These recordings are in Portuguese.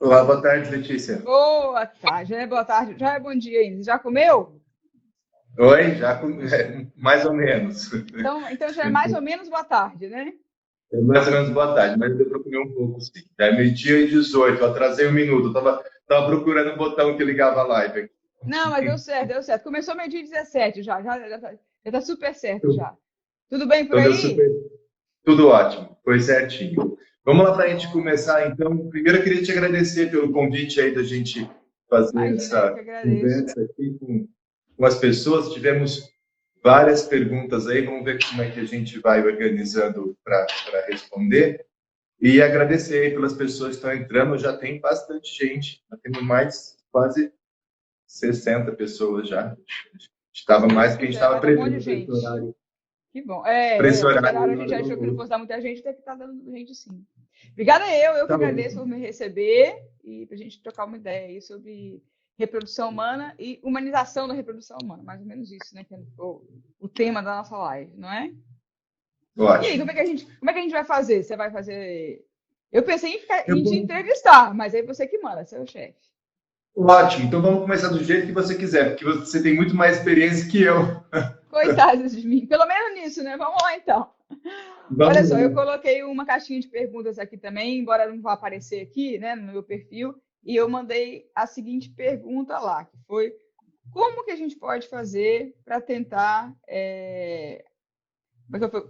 Olá, boa tarde, Letícia. Boa tarde, né? Boa tarde. Já é bom dia ainda. Já comeu? Oi, mais ou menos. Então já é mais ou menos boa tarde, né? É mais ou menos boa tarde, mas deu para comer um pouco, sim. É 12h18, eu atrasei um minuto. Tava procurando o botão que ligava a live aqui. Não, mas deu certo, deu certo. Começou meio-dia e 17 já tá super certo já. Tudo bem por Então deu aí? super, tudo ótimo, foi certinho. Vamos lá para a gente Ótimo. começar, então. Primeiro, eu queria te agradecer pelo convite aí da gente fazer Imagina, eu que essa agradeço. conversa aqui com as pessoas. Tivemos várias perguntas aí, vamos ver como é que a gente vai organizando para responder. E agradecer aí pelas pessoas que estão entrando, já tem bastante gente, já temos mais quase 60 pessoas já. Estava mais do que a gente Poxa, estava vai dar um monte de prevendo gente. Que bom. Esse esse horário a horário gente do achou que não almoço. fosse dar muita gente, deve estar dando gente sim. Obrigada eu que Tá agradeço bom. por me receber e para a gente trocar uma ideia aí sobre reprodução humana e humanização da reprodução humana, mais ou menos isso, né? Que é o tema da nossa live, não é? E aí, Ótimo. como é que a gente vai fazer? Você vai fazer. Eu pensei Eu em te vou- entrevistar, mas aí você que manda, você é o chefe. Ótimo, então vamos começar do jeito que você quiser, porque você tem muito mais experiência que eu. Coitados de mim. Pelo menos nisso, né? Vamos lá então. Olha Vamos só, eu lá. coloquei uma caixinha de perguntas aqui também, embora não vá aparecer aqui, né, no meu perfil, e eu mandei a seguinte pergunta lá, que foi como que a gente pode fazer para tentar,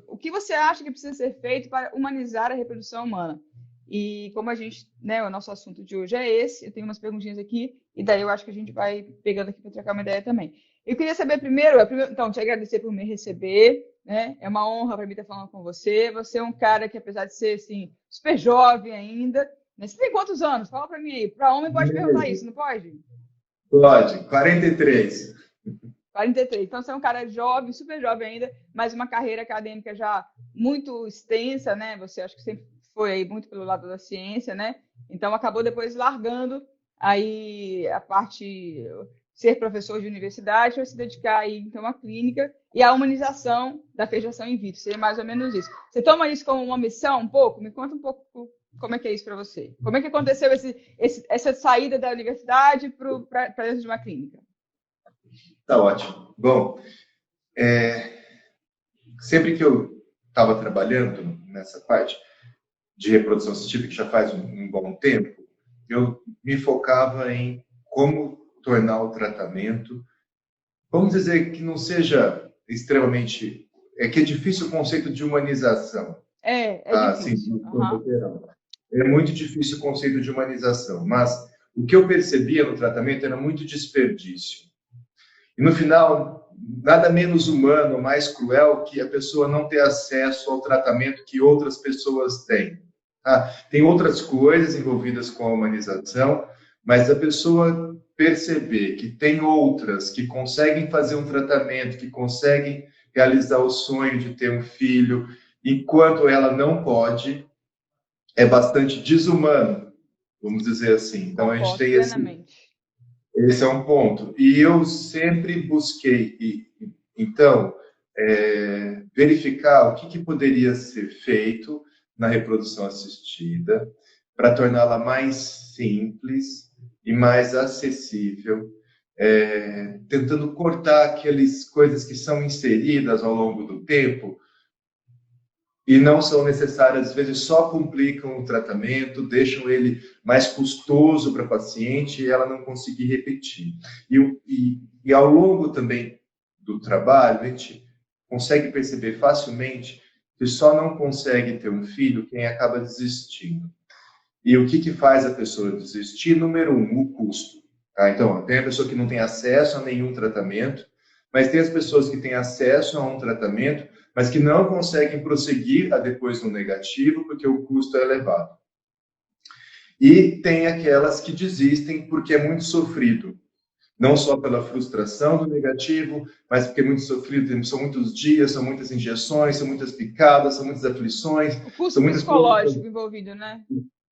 o que você acha que precisa ser feito para humanizar a reprodução humana? E como a gente, né, o nosso assunto de hoje é esse, eu tenho umas perguntinhas aqui, e daí eu acho que a gente vai pegando aqui para trocar uma ideia também. Eu queria saber primeiro, então, te agradecer por me receber, né? É uma honra para mim estar falando com você. Você é um cara que, apesar de ser assim, super jovem ainda, né? Você tem quantos anos? Fala para mim aí. Para homem pode perguntar isso, não pode? Pode, 43. 43. Então, você é um cara jovem, super jovem ainda, mas uma carreira acadêmica já muito extensa, né? Você acho que sempre foi aí muito pelo lado da ciência, né? Então, acabou depois largando aí a parte ser professor de universidade para se dedicar aí então à clínica e à humanização da fejação in vitro. Seria mais ou menos isso. Você toma isso como uma missão um pouco? Me conta um pouco como é que é isso para você. Como é que aconteceu essa saída da universidade para dentro de uma clínica? Tá ótimo. Bom, sempre que eu estava trabalhando nessa parte de reprodução científica, que já faz um bom tempo, eu me focava em como tornar o tratamento, vamos dizer que não seja extremamente, é que é difícil o conceito de humanização, É tá? Assim, difícil. de forma Uhum. geral. É muito difícil o conceito de humanização, mas o que eu percebia no tratamento era muito desperdício. E no final, nada menos humano, mais cruel que a pessoa não ter acesso ao tratamento que outras pessoas têm. Ah, tem outras coisas envolvidas com a humanização, mas a pessoa perceber que tem outras que conseguem fazer um tratamento, que conseguem realizar o sonho de ter um filho, enquanto ela não pode, é bastante desumano, vamos dizer assim. Então a gente Concordo tem plenamente. esse é um ponto. E eu sempre busquei, então, verificar o que poderia ser feito na reprodução assistida para torná-la mais simples e mais acessível, tentando cortar aquelas coisas que são inseridas ao longo do tempo e não são necessárias, às vezes só complicam o tratamento, deixam ele mais custoso para a paciente e ela não conseguir repetir. E ao longo também do trabalho, a gente consegue perceber facilmente que só não consegue ter um filho quem acaba desistindo. E o que faz a pessoa desistir? Número um, o custo. Tá? Então, tem a pessoa que não tem acesso a nenhum tratamento, mas tem as pessoas que têm acesso a um tratamento, mas que não conseguem prosseguir a depois no negativo, porque o custo é elevado. E tem aquelas que desistem porque é muito sofrido, não só pela frustração do negativo, mas porque é muito sofrido, são muitos dias, são muitas injeções, são muitas picadas, são muitas aflições, O custo são muitas preocupações, psicológico envolvido, né?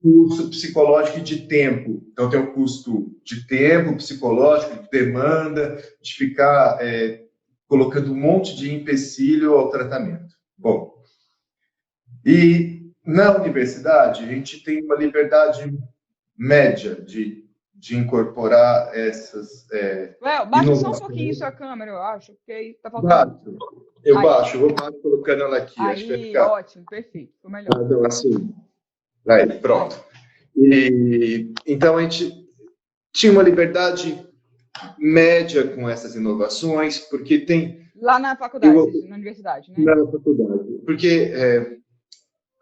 custo psicológico e de tempo. Então, tem o custo de tempo, psicológico, de demanda, de ficar colocando um monte de empecilho ao tratamento. Bom, e na universidade, a gente tem uma liberdade média de incorporar essas baixa só um inovações. pouquinho sua câmera, eu acho, porque aí tá faltando. Eu baixo, vou colocando ela aqui. Aí, acho que vai ficar... ótimo, perfeito, ficou melhor. Então, assim, aí, pronto. Então, a gente tinha uma liberdade média com essas inovações, porque tem... Lá na faculdade, na universidade, né? Na faculdade. Porque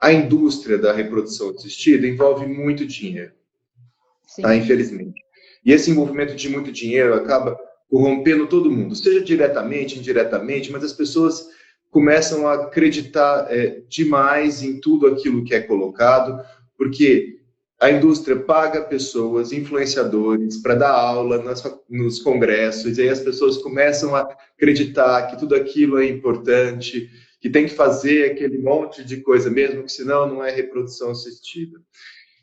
a indústria da reprodução assistida envolve muito dinheiro, tá? Infelizmente. E esse envolvimento de muito dinheiro acaba corrompendo todo mundo, seja diretamente, indiretamente, mas as pessoas começam a acreditar demais em tudo aquilo que é colocado, porque a indústria paga pessoas, influenciadores, para dar aula nos congressos, e aí as pessoas começam a acreditar que tudo aquilo é importante, que tem que fazer aquele monte de coisa mesmo, que senão não é reprodução assistida.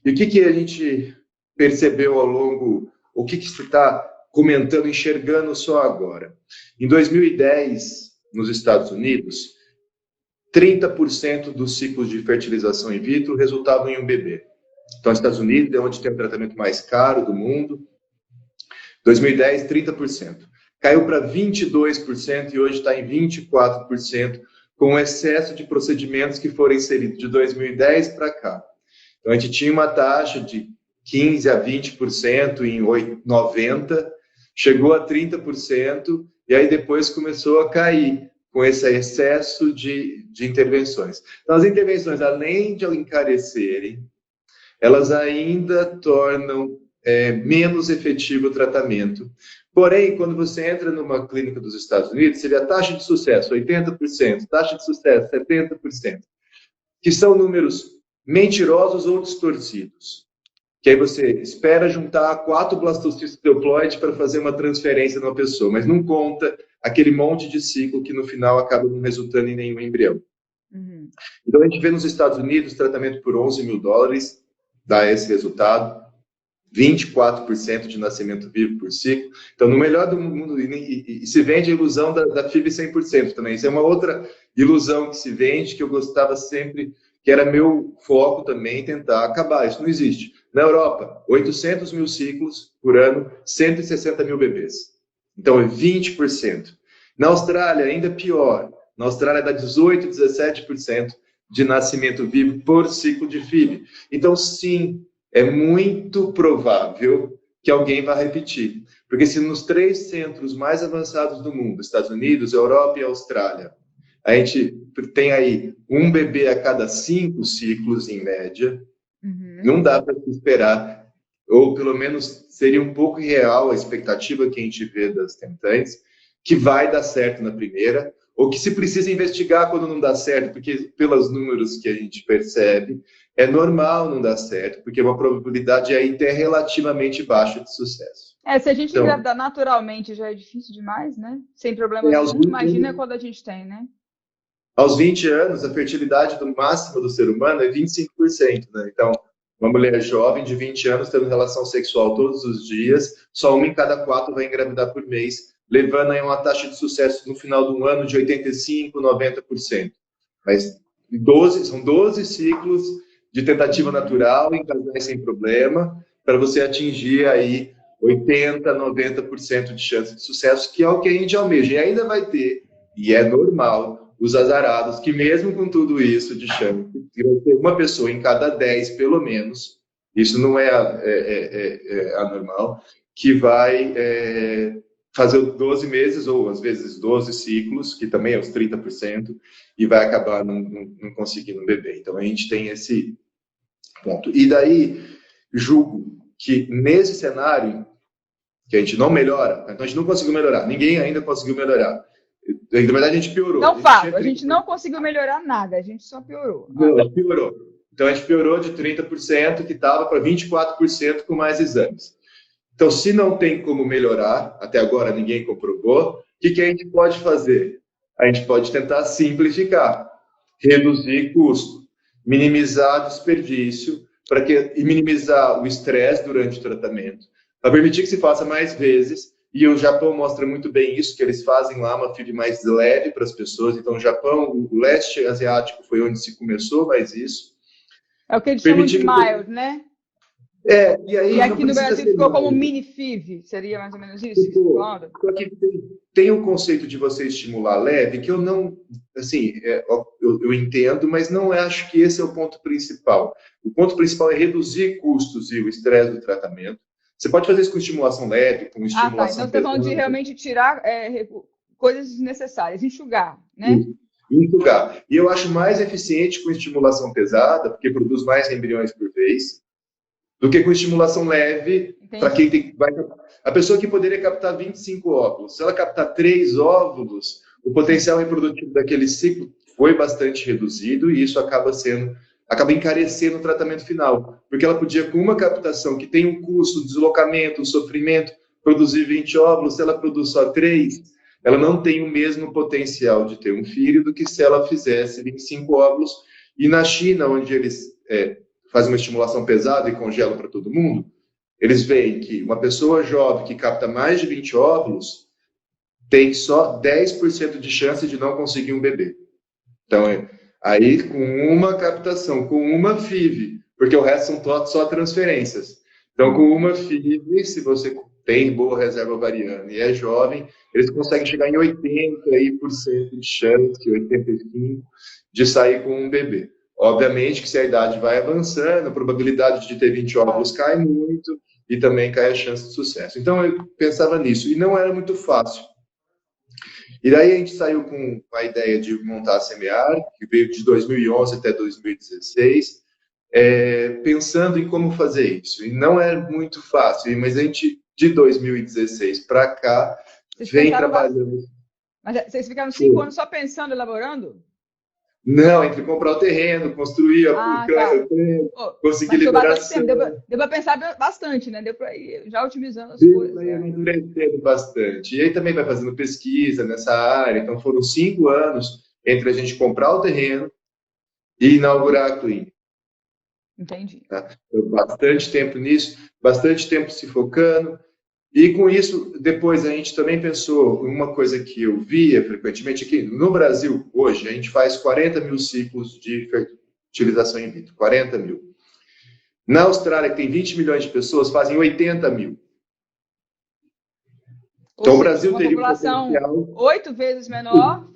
E o que a gente percebeu ao longo, o que se está comentando, enxergando só agora? Em 2010, nos Estados Unidos, 30% dos ciclos de fertilização in vitro resultavam em um bebê. Então, os Estados Unidos é onde tem o tratamento mais caro do mundo. 2010, 30%. Caiu para 22% e hoje está em 24%, com o excesso de procedimentos que foram inseridos de 2010 para cá. Então, a gente tinha uma taxa de 15% a 20% em 90%, chegou a 30%, e aí depois começou a cair com esse excesso de intervenções. Então, as intervenções, além de encarecerem, elas ainda tornam menos efetivo o tratamento. Porém, quando você entra numa clínica dos Estados Unidos, você vê a taxa de sucesso, 80%, taxa de sucesso, 70%, que são números mentirosos ou distorcidos. Que aí você espera juntar 4 blastocistos euploide para fazer uma transferência numa pessoa, mas não conta aquele monte de ciclo que no final acaba não resultando em nenhum embrião. Uhum. Então, a gente vê nos Estados Unidos tratamento por $11 mil, dá esse resultado, 24% de nascimento vivo por ciclo. Então, no melhor do mundo, e se vende a ilusão da FIV 100% também. Isso é uma outra ilusão que se vende, que eu gostava sempre, que era meu foco também, tentar acabar. Isso não existe. Na Europa, 800 mil ciclos por ano, 160 mil bebês. Então, é 20%. Na Austrália, ainda pior. Na Austrália, dá 18%, 17% de nascimento vivo por ciclo de FIV. Então, sim, é muito provável que alguém vá repetir. Porque se nos 3 centros mais avançados do mundo, Estados Unidos, Europa e Austrália, a gente tem aí um bebê a cada 5 ciclos, em média, não dá para esperar, ou pelo menos seria um pouco irreal a expectativa que a gente vê das tentantes, que vai dar certo na primeira, ou que se precisa investigar quando não dá certo, porque pelos números que a gente percebe, é normal não dar certo, porque uma probabilidade aí até relativamente baixa de sucesso. Se a gente engravidar naturalmente já é difícil demais, né? Sem problema nenhum, imagina quando a gente tem, né? Aos 20 anos, a fertilidade do máximo do ser humano é 25%, né? Então, uma mulher jovem de 20 anos tendo relação sexual todos os dias, só 1 em cada 4 vai engravidar por mês, levando aí uma taxa de sucesso no final do ano de 85%, 90%. Mas são 12 ciclos de tentativa natural em casais sem problema, para você atingir aí 80%, 90% de chance de sucesso, que é o que a gente almeja. E ainda vai ter, e é normal, os azarados, que mesmo com tudo isso de chance, vai ter uma pessoa em cada 10, pelo menos, isso não é anormal, que vai fazer 12 meses, ou às vezes 12 ciclos, que também é os 30%, e vai acabar não conseguindo beber. Então, a gente tem esse ponto. E daí, julgo que nesse cenário, que a gente não melhora, então a gente não conseguiu melhorar, ninguém ainda conseguiu melhorar. Na verdade, a gente piorou. Não fato, a gente não conseguiu melhorar nada, a gente só piorou. Não, a gente piorou. Então, a gente piorou de 30%, que estava, para 24% com mais exames. Então, se não tem como melhorar, até agora ninguém comprovou, o que a gente pode fazer? A gente pode tentar simplificar, reduzir custo, minimizar desperdício, e minimizar o estresse durante o tratamento, para permitir que se faça mais vezes. E o Japão mostra muito bem isso, que eles fazem lá uma FIV mais leve para as pessoas. Então, o Japão, o leste asiático foi onde se começou mais isso. É o que eles chamam de mild, né? E aí E não aqui no precisa Brasil ser ficou como mais. mini FIV, seria mais ou menos isso? Só que tem um conceito de você estimular leve que eu não, assim, eu entendo, mas não acho que esse é o ponto principal. O ponto principal é reduzir custos e o estresse do tratamento. Você pode fazer isso com estimulação leve, com Ah, tá. Então estimulação você está falando de pesada, realmente tirar coisas desnecessárias, enxugar, né? e enxugar. E eu acho mais eficiente com estimulação pesada, porque produz mais embriões por vez, do que com estimulação leve, para quem Entendi. tem. A pessoa que poderia captar 25 óvulos, se ela captar 3 óvulos, o potencial reprodutivo daquele ciclo foi bastante reduzido e isso acaba encarecendo o tratamento final, porque ela podia, com uma captação que tem um custo, um deslocamento, um sofrimento, produzir 20 óvulos, se ela produz só 3, ela não tem o mesmo potencial de ter um filho do que se ela fizesse 25 óvulos. E na China, onde eles fazem uma estimulação pesada e congelam para todo mundo, eles veem que uma pessoa jovem que capta mais de 20 óvulos tem só 10% de chance de não conseguir um bebê. Então, aí com uma captação, com uma FIV, porque o resto são só transferências. Então, com uma FIV, se você tem boa reserva ovariana e é jovem, eles conseguem chegar em 80% de chance, 85% de sair com um bebê. Obviamente que se a idade vai avançando, a probabilidade de ter 20 óvulos cai muito e também cai a chance de sucesso. Então, eu pensava nisso. E não era muito fácil. E daí a gente saiu com a ideia de montar a Semear, que veio de 2011 até 2016, pensando em como fazer isso. E não é muito fácil, mas a gente, de 2016 para cá, vem trabalhando. Mas vocês ficaram 5 anos só pensando, elaborando? Não, entre comprar o terreno, construir tá. conseguir Mas foi bastante liberação. tempo. Deu para pensar bastante, né? Deu para ir já otimizando as Deu coisas. para ir amadurecendo bastante. E aí também vai fazendo pesquisa nessa área. Então foram 5 anos entre a gente comprar o terreno e inaugurar a clínica. Entendi. Tá? Bastante tempo nisso, bastante tempo se focando. E com isso, depois a gente também pensou em uma coisa que eu via frequentemente aqui. No Brasil, hoje, a gente faz 40 mil ciclos de fertilização in vitro. 40 mil. Na Austrália, que tem 20 milhões de pessoas, fazem 80 mil. Então, o Brasil teria um potencial 8 vezes menor,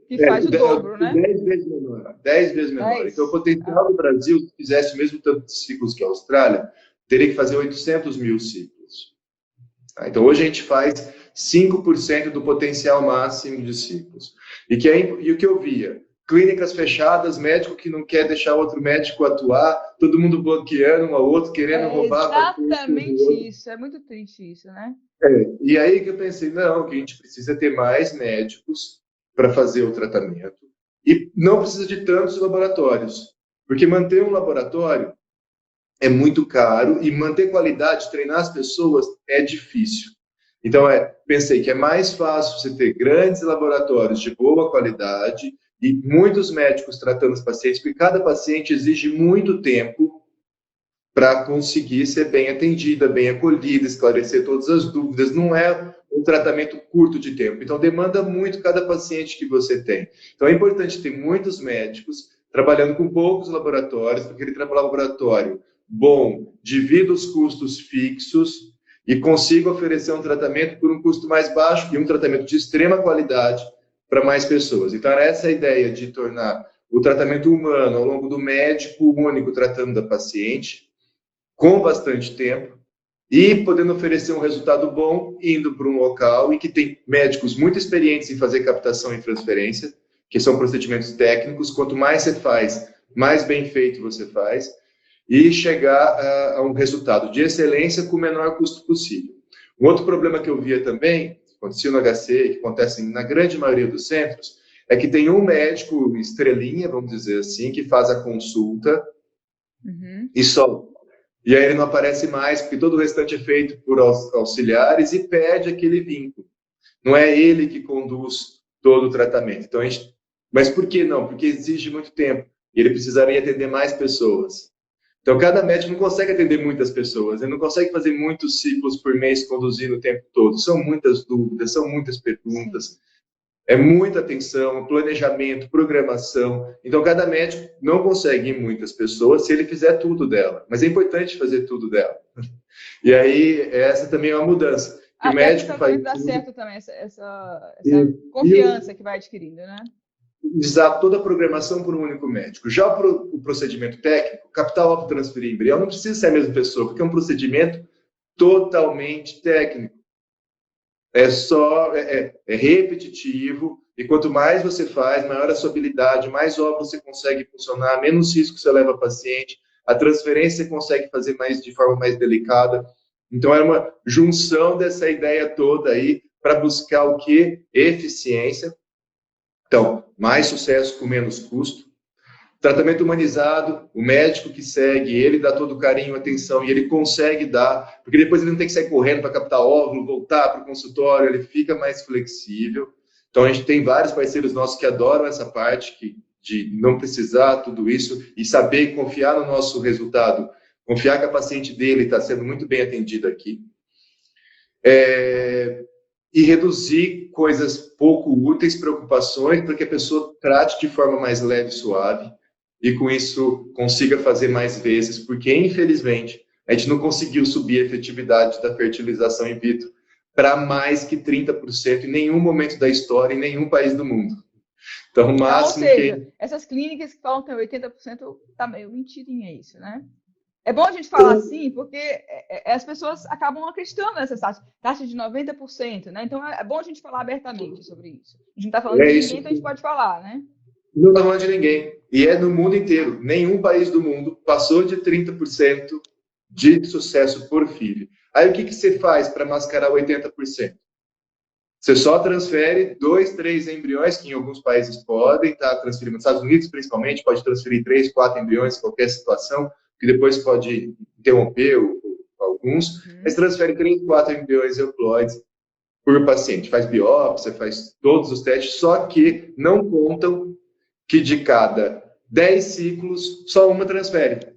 que faz o dobro, né? 10 vezes menor. 10 vezes menor. Então, o potencial do Brasil, se fizesse o mesmo tanto de ciclos que a Austrália, teria que fazer 800 mil ciclos. Então, hoje a gente faz 5% do potencial máximo de ciclos. E o que eu via? Clínicas fechadas, médico que não quer deixar outro médico atuar, todo mundo bloqueando um ao outro, querendo roubar. Exatamente isso. É muito triste isso, né? E aí que eu pensei, não, que a gente precisa ter mais médicos para fazer o tratamento. E não precisa de tantos laboratórios. Porque manter um laboratório é muito caro e manter qualidade, treinar as pessoas é difícil. Então, pensei que é mais fácil você ter grandes laboratórios de boa qualidade e muitos médicos tratando os pacientes, porque cada paciente exige muito tempo para conseguir ser bem atendida, bem acolhida, esclarecer todas as dúvidas. Não é um tratamento curto de tempo. Então, demanda muito cada paciente que você tem. Então, é importante ter muitos médicos trabalhando com poucos laboratórios, porque ele trabalha laboratório bom, divida os custos fixos e consiga oferecer um tratamento por um custo mais baixo e um tratamento de extrema qualidade para mais pessoas. Então, era essa a ideia de tornar o tratamento humano ao longo do médico único tratando da paciente, com bastante tempo, e podendo oferecer um resultado bom, indo para um local em que tem médicos muito experientes em fazer captação e transferência, que são procedimentos técnicos. Quanto mais você faz, mais bem feito você faz, e chegar a um resultado de excelência com o menor custo possível. Um outro problema que eu via também, que acontecia no HC, que acontece na grande maioria dos centros, é que tem um médico estrelinha, vamos dizer assim, que faz a consulta e só. E aí ele não aparece mais, porque todo o restante é feito por auxiliares e perde aquele vínculo. Não é ele que conduz todo o tratamento. Então, mas por que não? Porque exige muito tempo e ele precisaria atender mais pessoas. Então, cada médico não consegue atender muitas pessoas, ele não consegue fazer muitos ciclos por mês conduzindo o tempo todo. São muitas dúvidas, são muitas perguntas. É muita atenção, planejamento, programação. Então, cada médico não consegue ir muitas pessoas se ele fizer tudo dela. Mas é importante fazer tudo dela. E aí, essa também é uma mudança. Que o Até para o médico faz tratamento dar tudo. certo também, essa E confiança que vai adquirindo, né? usar toda a programação por um único médico. Já o procedimento técnico, capital óbito transferir embrião, não precisa ser a mesma pessoa, porque é um procedimento totalmente técnico. É repetitivo, e quanto mais você faz, maior a sua habilidade, mais óbvio você consegue funcionar, menos risco você leva ao paciente, a transferência você consegue fazer de forma mais delicada. Então, é uma junção dessa ideia toda aí para buscar o quê? Eficiência. Então, mais sucesso com menos custo. Tratamento humanizado, o médico que segue, ele dá todo o carinho, atenção, e ele consegue dar, porque depois ele não tem que sair correndo para captar óvulo, voltar para o consultório, ele fica mais flexível. Então, a gente tem vários parceiros nossos que adoram essa parte, de não precisar tudo isso e saber confiar no nosso resultado, confiar que a paciente dele está sendo muito bem atendida aqui. E reduzir coisas pouco úteis, preocupações, para que a pessoa trate de forma mais leve e suave, e com isso consiga fazer mais vezes, porque, infelizmente, a gente não conseguiu subir a efetividade da fertilização in vitro para mais que 30% em nenhum momento da história, em nenhum país do mundo. Então, o máximo Ou seja, essas clínicas que falam que tem 80%, tá meio mentirinha isso, né? É bom a gente falar assim, porque as pessoas acabam acreditando nessa taxa de 90%, né? Então, é bom a gente falar abertamente sobre isso. A gente não está falando de ninguém, então a gente pode falar, né? Não está falando de ninguém. E é no mundo inteiro. Nenhum país do mundo passou de 30% de sucesso por filho. Aí, o que você faz para mascarar 80%? Você só transfere 2, 3 embriões, que em alguns países podem estar transferindo. Nos Estados Unidos, principalmente, pode transferir 3, 4 embriões em qualquer situação, que depois pode interromper alguns, mas transfere 3, 4 embriões euploides por paciente. Faz biópsia, faz todos os testes, só que não contam que de cada 10 ciclos, só uma transfere.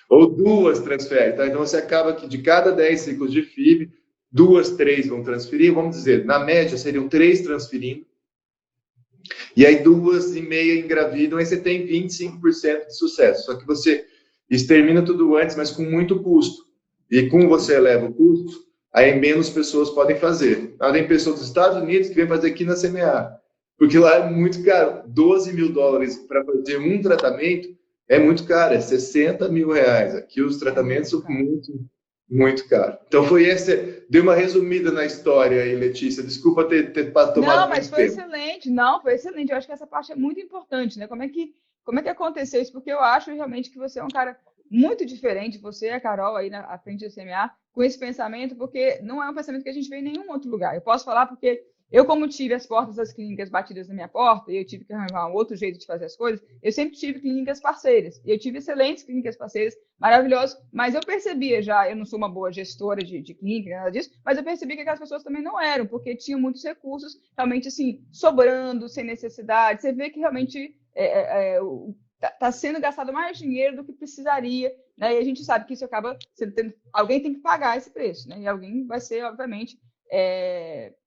Ou 2 transfere. Tá? Então, você acaba que de cada 10 ciclos de FIV, 2, 3 vão transferir. Vamos dizer, na média, seriam 3 transferindo. E aí, 2,5 engravidam, aí você tem 25% de sucesso. Só que você extermina tudo antes, mas com muito custo. E como você eleva o custo, aí menos pessoas podem fazer. Tem pessoas dos Estados Unidos que vêm fazer aqui na CMA. Porque lá é muito caro. $12.000 para fazer um tratamento é muito caro, é R$60.000. Aqui os tratamentos são muito, muito caros. Então foi esse. Dei uma resumida na história aí, Letícia. Desculpa ter tomado Não, mas muito foi tempo. excelente. Não, foi excelente. Eu acho que essa parte é muito importante, né? Como é que aconteceu isso? Porque eu acho realmente que você é um cara muito diferente, você e a Carol aí à frente do CMA, com esse pensamento, porque não é um pensamento que a gente vê em nenhum outro lugar. Eu posso falar porque eu, como tive as portas das clínicas batidas na minha porta, e eu tive que arranjar um outro jeito de fazer as coisas, eu sempre tive clínicas parceiras. E eu tive excelentes clínicas parceiras, maravilhosas, mas eu percebia já, eu não sou uma boa gestora de clínica, nada disso, mas eu percebi que aquelas pessoas também não eram, porque tinham muitos recursos, realmente, assim, sobrando, sem necessidade. Você vê que realmente está sendo gastado mais dinheiro do que precisaria, né? E a gente sabe que isso acaba alguém tem que pagar esse preço, né? E alguém vai ser, obviamente,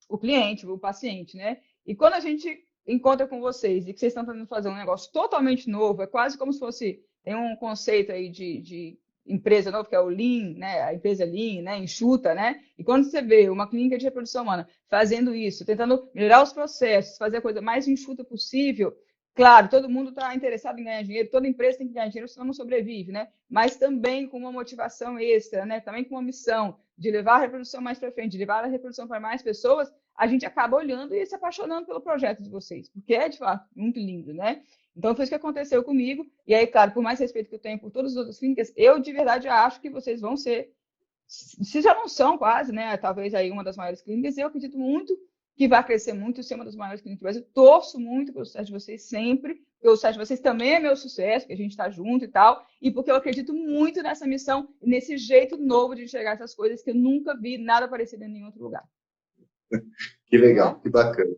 o cliente, o paciente, né? E quando a gente encontra com vocês e que vocês estão tentando fazer um negócio totalmente novo, é quase como se fosse, tem um conceito aí de empresa nova, que é o Lean, né? A empresa Lean, né? Enxuta, né? E quando você vê uma clínica de reprodução humana fazendo isso, tentando melhorar os processos, fazer a coisa mais enxuta possível, claro, todo mundo está interessado em ganhar dinheiro, toda empresa tem que ganhar dinheiro, senão não sobrevive, né? Mas também com uma motivação extra, né? Também com uma missão de levar a reprodução mais para frente, de levar a reprodução para mais pessoas, a gente acaba olhando e se apaixonando pelo projeto de vocês, porque é, de fato, muito lindo, né? Então, foi isso que aconteceu comigo. E aí, claro, por mais respeito que eu tenho por todas as outras clínicas, eu, de verdade, acho que vocês vão ser, se já não são quase, né? Talvez aí uma das maiores clínicas, eu acredito muito que vai crescer muito, ser uma das maiores clínicas do Brasil. Torço muito pelo sucesso de vocês sempre, porque o sucesso de vocês também é meu sucesso, que a gente está junto e tal, e porque eu acredito muito nessa missão, nesse jeito novo de enxergar essas coisas que eu nunca vi nada parecido em nenhum outro lugar. Que legal, que bacana.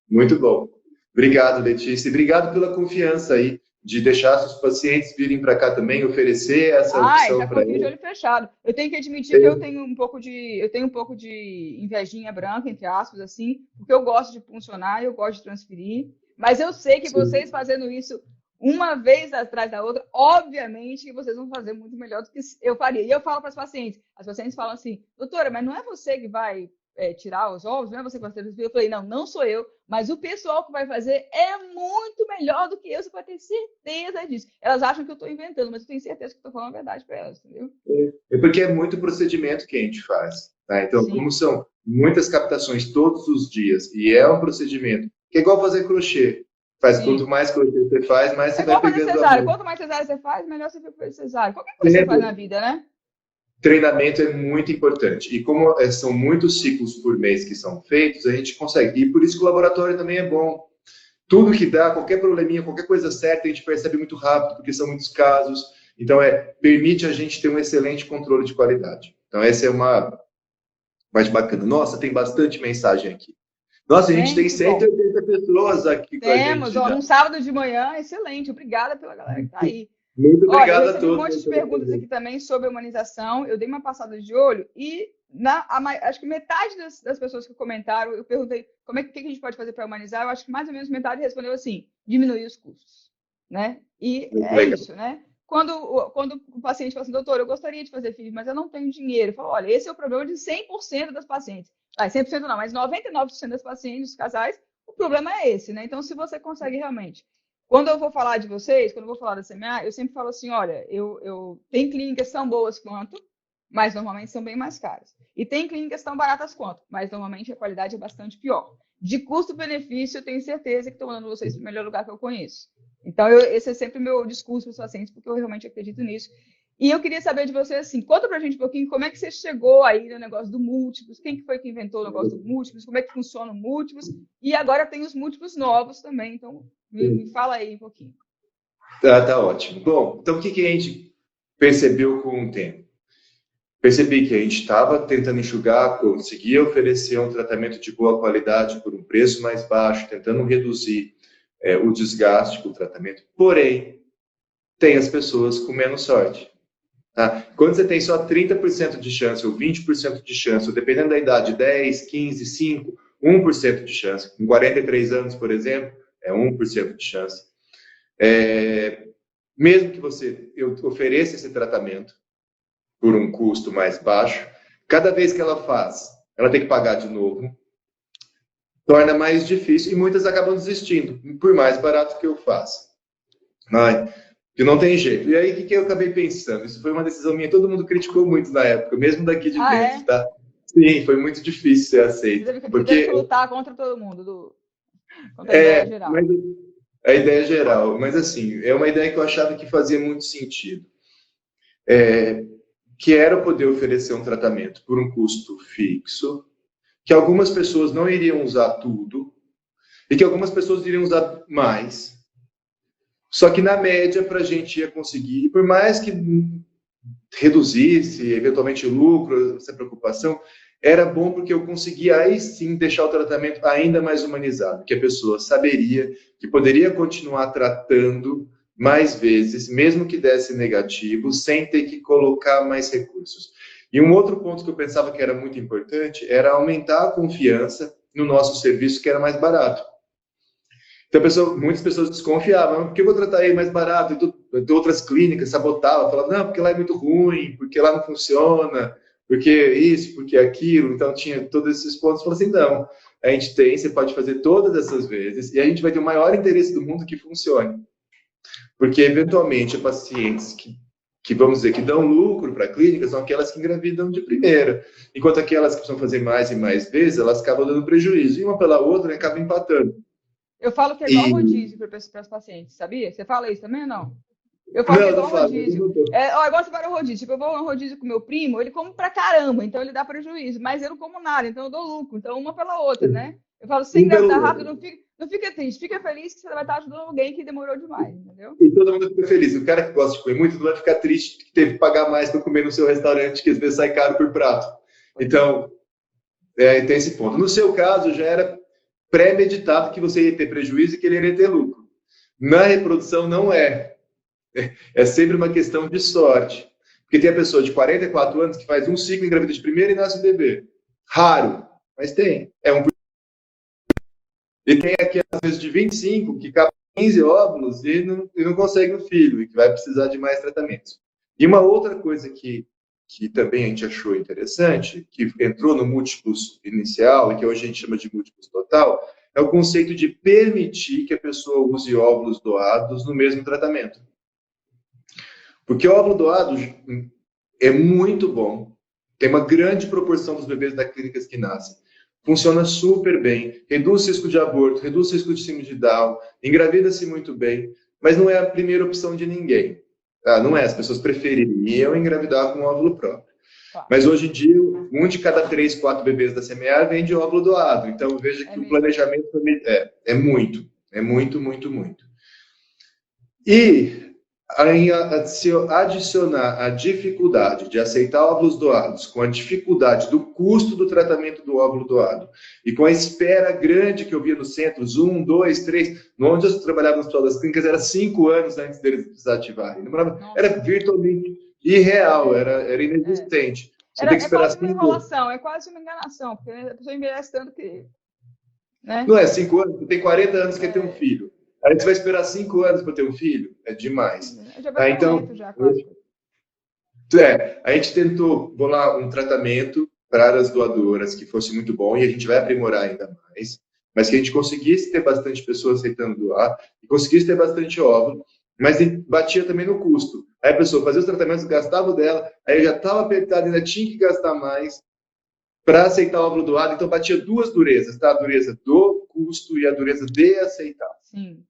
Muito bom. Obrigado, Letícia. Obrigado pela confiança aí. de deixar seus pacientes virem para cá também, oferecer essa opção Já para confio de eles? olho fechado. Eu tenho que admitir que eu tenho um pouco de invejinha branca, entre aspas, assim, porque eu gosto de funcionar, eu gosto de transferir, mas eu sei que Sim. vocês fazendo isso uma vez atrás da outra, obviamente que vocês vão fazer muito melhor do que eu faria. E eu falo para as pacientes falam assim, doutora, mas não é você que vai tirar os ovos, não é você que vai fazer isso? Eu falei, não, não sou eu, mas o pessoal que vai fazer é muito melhor do que eu, você pode ter certeza disso. Elas acham que eu estou inventando, mas eu tenho certeza que estou falando a verdade para elas, entendeu? É porque é muito procedimento que a gente faz, tá? Então, como Sim. são muitas captações todos os dias e é um procedimento que é igual fazer crochê. Faz, quanto Sim. mais crochê você faz, mais É você vai igual fazer pegando a cesárea. mão. Quanto mais cesárea você faz, melhor você fica fazer cesárea. Qualquer coisa que você faz na vida, né? Treinamento é muito importante. E como são muitos ciclos por mês que são feitos, a gente consegue. E por isso que o laboratório também é bom. Tudo que dá, qualquer probleminha, qualquer coisa certa, a gente percebe muito rápido, porque são muitos casos. Então, permite a gente ter um excelente controle de qualidade. Então, essa é uma parte bacana. Nossa, tem bastante mensagem aqui. Nossa, a gente tem Que bom. 180 pessoas aqui com a Temos, gente ó, já. num sábado de manhã, excelente. Obrigada pela galera que está aí. Muito Olha, eu obrigado a recebi um todos. monte de perguntas aqui também sobre humanização. Eu dei uma passada de olho e acho que metade das pessoas que comentaram, eu perguntei como que a gente pode fazer para humanizar. Eu acho que mais ou menos metade respondeu assim: diminuir os custos, né? E Muito é legal. isso, né? Quando o paciente fala assim, doutor, eu gostaria de fazer filho, mas eu não tenho dinheiro. Eu falo, olha, esse é o problema de 100% das pacientes. 100% não, mas 99% das pacientes, dos casais, o problema é esse, né? Então, se você consegue realmente quando eu vou falar de vocês, quando eu vou falar da CMA, eu sempre falo assim, olha, tem clínicas tão boas quanto, mas normalmente são bem mais caras. E tem clínicas tão baratas quanto, mas normalmente a qualidade é bastante pior. De custo-benefício, eu tenho certeza que estou mandando vocês para o melhor lugar que eu conheço. Então, esse é sempre o meu discurso para os pacientes, porque eu realmente acredito nisso. E eu queria saber de você, assim, conta pra gente um pouquinho como é que você chegou aí no negócio do múltiplos, quem que foi que inventou o negócio do múltiplos, como é que funciona o múltiplos, e agora tem os múltiplos novos também, então me fala aí um pouquinho. Tá ótimo. Bom, então o que a gente percebeu com o tempo? Percebi que a gente estava tentando enxugar, conseguia oferecer um tratamento de boa qualidade por um preço mais baixo, tentando reduzir o desgaste com o tratamento, porém, tem as pessoas com menos sorte. Tá? Quando você tem só 30% de chance ou 20% de chance, ou dependendo da idade, 10, 15, 5, 1% de chance, com 43 anos, por exemplo, é 1% de chance. Mesmo que você ofereça esse tratamento por um custo mais baixo, cada vez que ela faz, ela tem que pagar de novo, torna mais difícil e muitas acabam desistindo, por mais barato que eu faça. Que não tem jeito. E aí, o que eu acabei pensando? Isso foi uma decisão minha, todo mundo criticou muito na época, mesmo daqui de dentro, tá? Sim, foi muito difícil ser aceito. Você teve que lutar contra todo mundo, contra a ideia geral. Mas a ideia geral, mas assim, é uma ideia que eu achava que fazia muito sentido. Que era poder oferecer um tratamento por um custo fixo, que algumas pessoas não iriam usar tudo, e que algumas pessoas iriam usar mais. Só que na média, para a gente ia conseguir, por mais que reduzisse eventualmente o lucro, essa preocupação, era bom porque eu conseguia aí sim deixar o tratamento ainda mais humanizado, que a pessoa saberia que poderia continuar tratando mais vezes, mesmo que desse negativo, sem ter que colocar mais recursos. E um outro ponto que eu pensava que era muito importante era aumentar a confiança no nosso serviço, que era mais barato. Então, muitas pessoas desconfiavam, por que eu vou tratar ele mais barato? E outras clínicas sabotavam, falavam, não, porque lá é muito ruim, porque lá não funciona, porque isso, porque aquilo. Então, tinha todos esses pontos. Falei assim, não, a gente tem, você pode fazer todas essas vezes, e a gente vai ter o maior interesse do mundo que funcione. Porque, eventualmente, pacientes que vamos dizer, que dão lucro para a clínica, são aquelas que engravidam de primeira. Enquanto aquelas que precisam fazer mais e mais vezes, elas acabam dando prejuízo. E uma pela outra, acabam empatando. Eu falo que é igual rodízio para as pacientes, sabia? Você fala isso também ou não? Eu falo que é igual rodízio. Igual você vai no rodízio. Tipo, eu vou no rodízio com meu primo, ele come pra caramba, então ele dá prejuízo. Mas eu não como nada, então eu dou lucro. Então, uma pela outra, né? Eu falo, se engravidar rápido, não fica triste. Fica feliz que você vai estar ajudando alguém que demorou demais, entendeu? E todo mundo fica feliz. O cara que gosta de comer muito não vai ficar triste que teve que pagar mais para comer no seu restaurante, que às vezes sai caro por prato. Então, tem esse ponto. No seu caso, já era pré-meditado que você ia ter prejuízo e que ele iria ter lucro. Na reprodução não é. É sempre uma questão de sorte. Porque tem a pessoa de 44 anos que faz um ciclo, engravida de primeira e nasce um bebê. Raro, mas tem. E tem aqui, às vezes, de 25, que capta 15 óvulos e não consegue um filho, e que vai precisar de mais tratamentos. E uma outra coisa que também a gente achou interessante, que entrou no múltiplos inicial, e que hoje a gente chama de múltiplos total, é o conceito de permitir que a pessoa use óvulos doados no mesmo tratamento. Porque o óvulo doado é muito bom. Tem uma grande proporção dos bebês da clínicas que nascem. Funciona super bem, reduz o risco de aborto, reduz o risco de síndrome de Down, engravida-se muito bem, mas não é a primeira opção de ninguém. Tá? Não é, as pessoas prefeririam engravidar com óvulo próprio. Mas hoje em dia, um de cada 3, 4 bebês da CMA vem de óvulo doado. Então, veja que o planejamento é muito, muito, muito. E se adicionar a dificuldade de aceitar óvulos doados com a dificuldade do custo do tratamento do óvulo doado e com a espera grande que eu via nos centros, 1, 2, 3, onde eu trabalhava no hospital das clínicas, era 5 anos antes deles desativarem. Era virtualmente irreal, era inexistente. Você tem que esperar quase uma enrolação, é quase uma enganação, porque a pessoa envelhece tanto que... Né? Não é 5 anos, tem 40 anos que quer ter um filho. Aí você vai esperar 5 anos para ter um filho? É demais. Então, a gente tentou bolar um tratamento para as doadoras que fosse muito bom, e a gente vai aprimorar ainda mais, mas que a gente conseguisse ter bastante pessoas aceitando doar, e conseguisse ter bastante óvulo, mas batia também no custo. Aí a pessoa fazia os tratamentos, gastava o dela, aí já estava apertado, ainda tinha que gastar mais para aceitar o óvulo doado, então batia duas durezas, tá? A dureza do custo e a dureza de aceitar. Sim.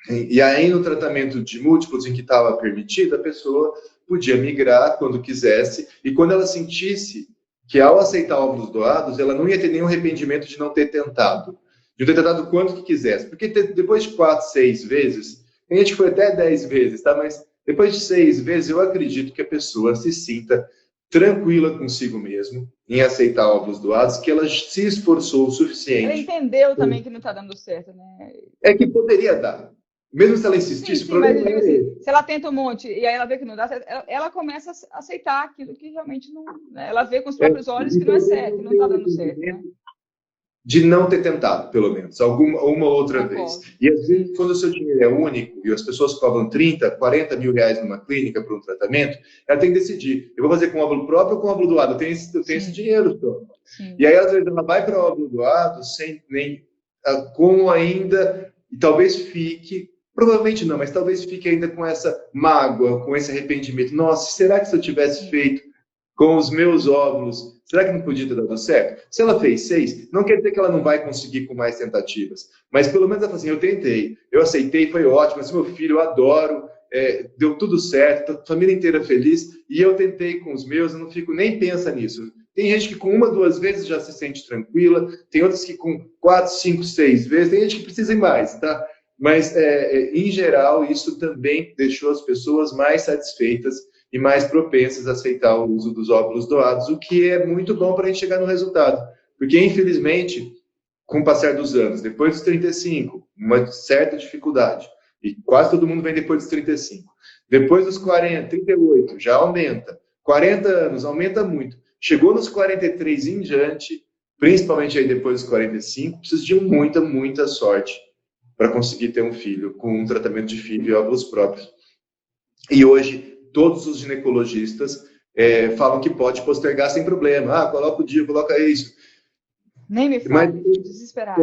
E aí, no tratamento de múltiplos em que estava permitido, a pessoa podia migrar quando quisesse, e quando ela sentisse que, ao aceitar óvulos doados, ela não ia ter nenhum arrependimento de não ter tentado. De não ter tentado quanto que quisesse. Porque depois de 4, 6 vezes, tem gente que foi até 10 vezes, tá? Mas depois de 6 vezes, eu acredito que a pessoa se sinta tranquila consigo mesmo em aceitar óvulos doados, que ela se esforçou o suficiente. Ela entendeu também que não está dando certo, né? É que poderia dar. Mesmo se ela insistisse, sim, o problema é assim, se ela tenta um monte e aí ela vê que não dá certo, ela começa a aceitar aquilo que realmente não... Né? Ela vê com os próprios olhos que não é certo, que não está dando certo. Né? De não ter tentado, pelo menos, uma outra vez. E às vezes, quando o seu dinheiro é único e as pessoas cobram 30, 40 mil reais numa clínica para um tratamento, ela tem que decidir, eu vou fazer com óvulo próprio ou com óvulo doado? Eu tenho esse dinheiro. E aí, às vezes, ela vai para o óvulo doado sem nem... com ainda... E talvez fique... Provavelmente não, mas talvez fique ainda com essa mágoa, com esse arrependimento. Nossa, será que se eu tivesse feito com os meus óvulos, será que não podia ter dado certo? Se ela fez 6, não quer dizer que ela não vai conseguir com mais tentativas. Mas pelo menos ela fala assim, eu tentei, eu aceitei, foi ótimo, esse meu filho eu adoro, deu tudo certo, a família inteira feliz, e eu tentei com os meus, eu não fico nem pensa nisso. Tem gente que com 1, 2 vezes já se sente tranquila, tem outras que com 4, 5, 6 vezes, tem gente que precisa ir mais, tá? Mas, em geral, isso também deixou as pessoas mais satisfeitas e mais propensas a aceitar o uso dos óvulos doados, o que é muito bom para a gente chegar no resultado. Porque, infelizmente, com o passar dos anos, depois dos 35, uma certa dificuldade, e quase todo mundo vem depois dos 35. Depois dos 40, 38, já aumenta. 40 anos, aumenta muito. Chegou nos 43 em diante, principalmente aí depois dos 45, precisa de muita, muita sorte para conseguir ter um filho com um tratamento de FIV e óvulos próprios. E hoje, todos os ginecologistas falam que pode postergar sem problema. Coloca o dia, coloca isso. Nem me fala, desesperado.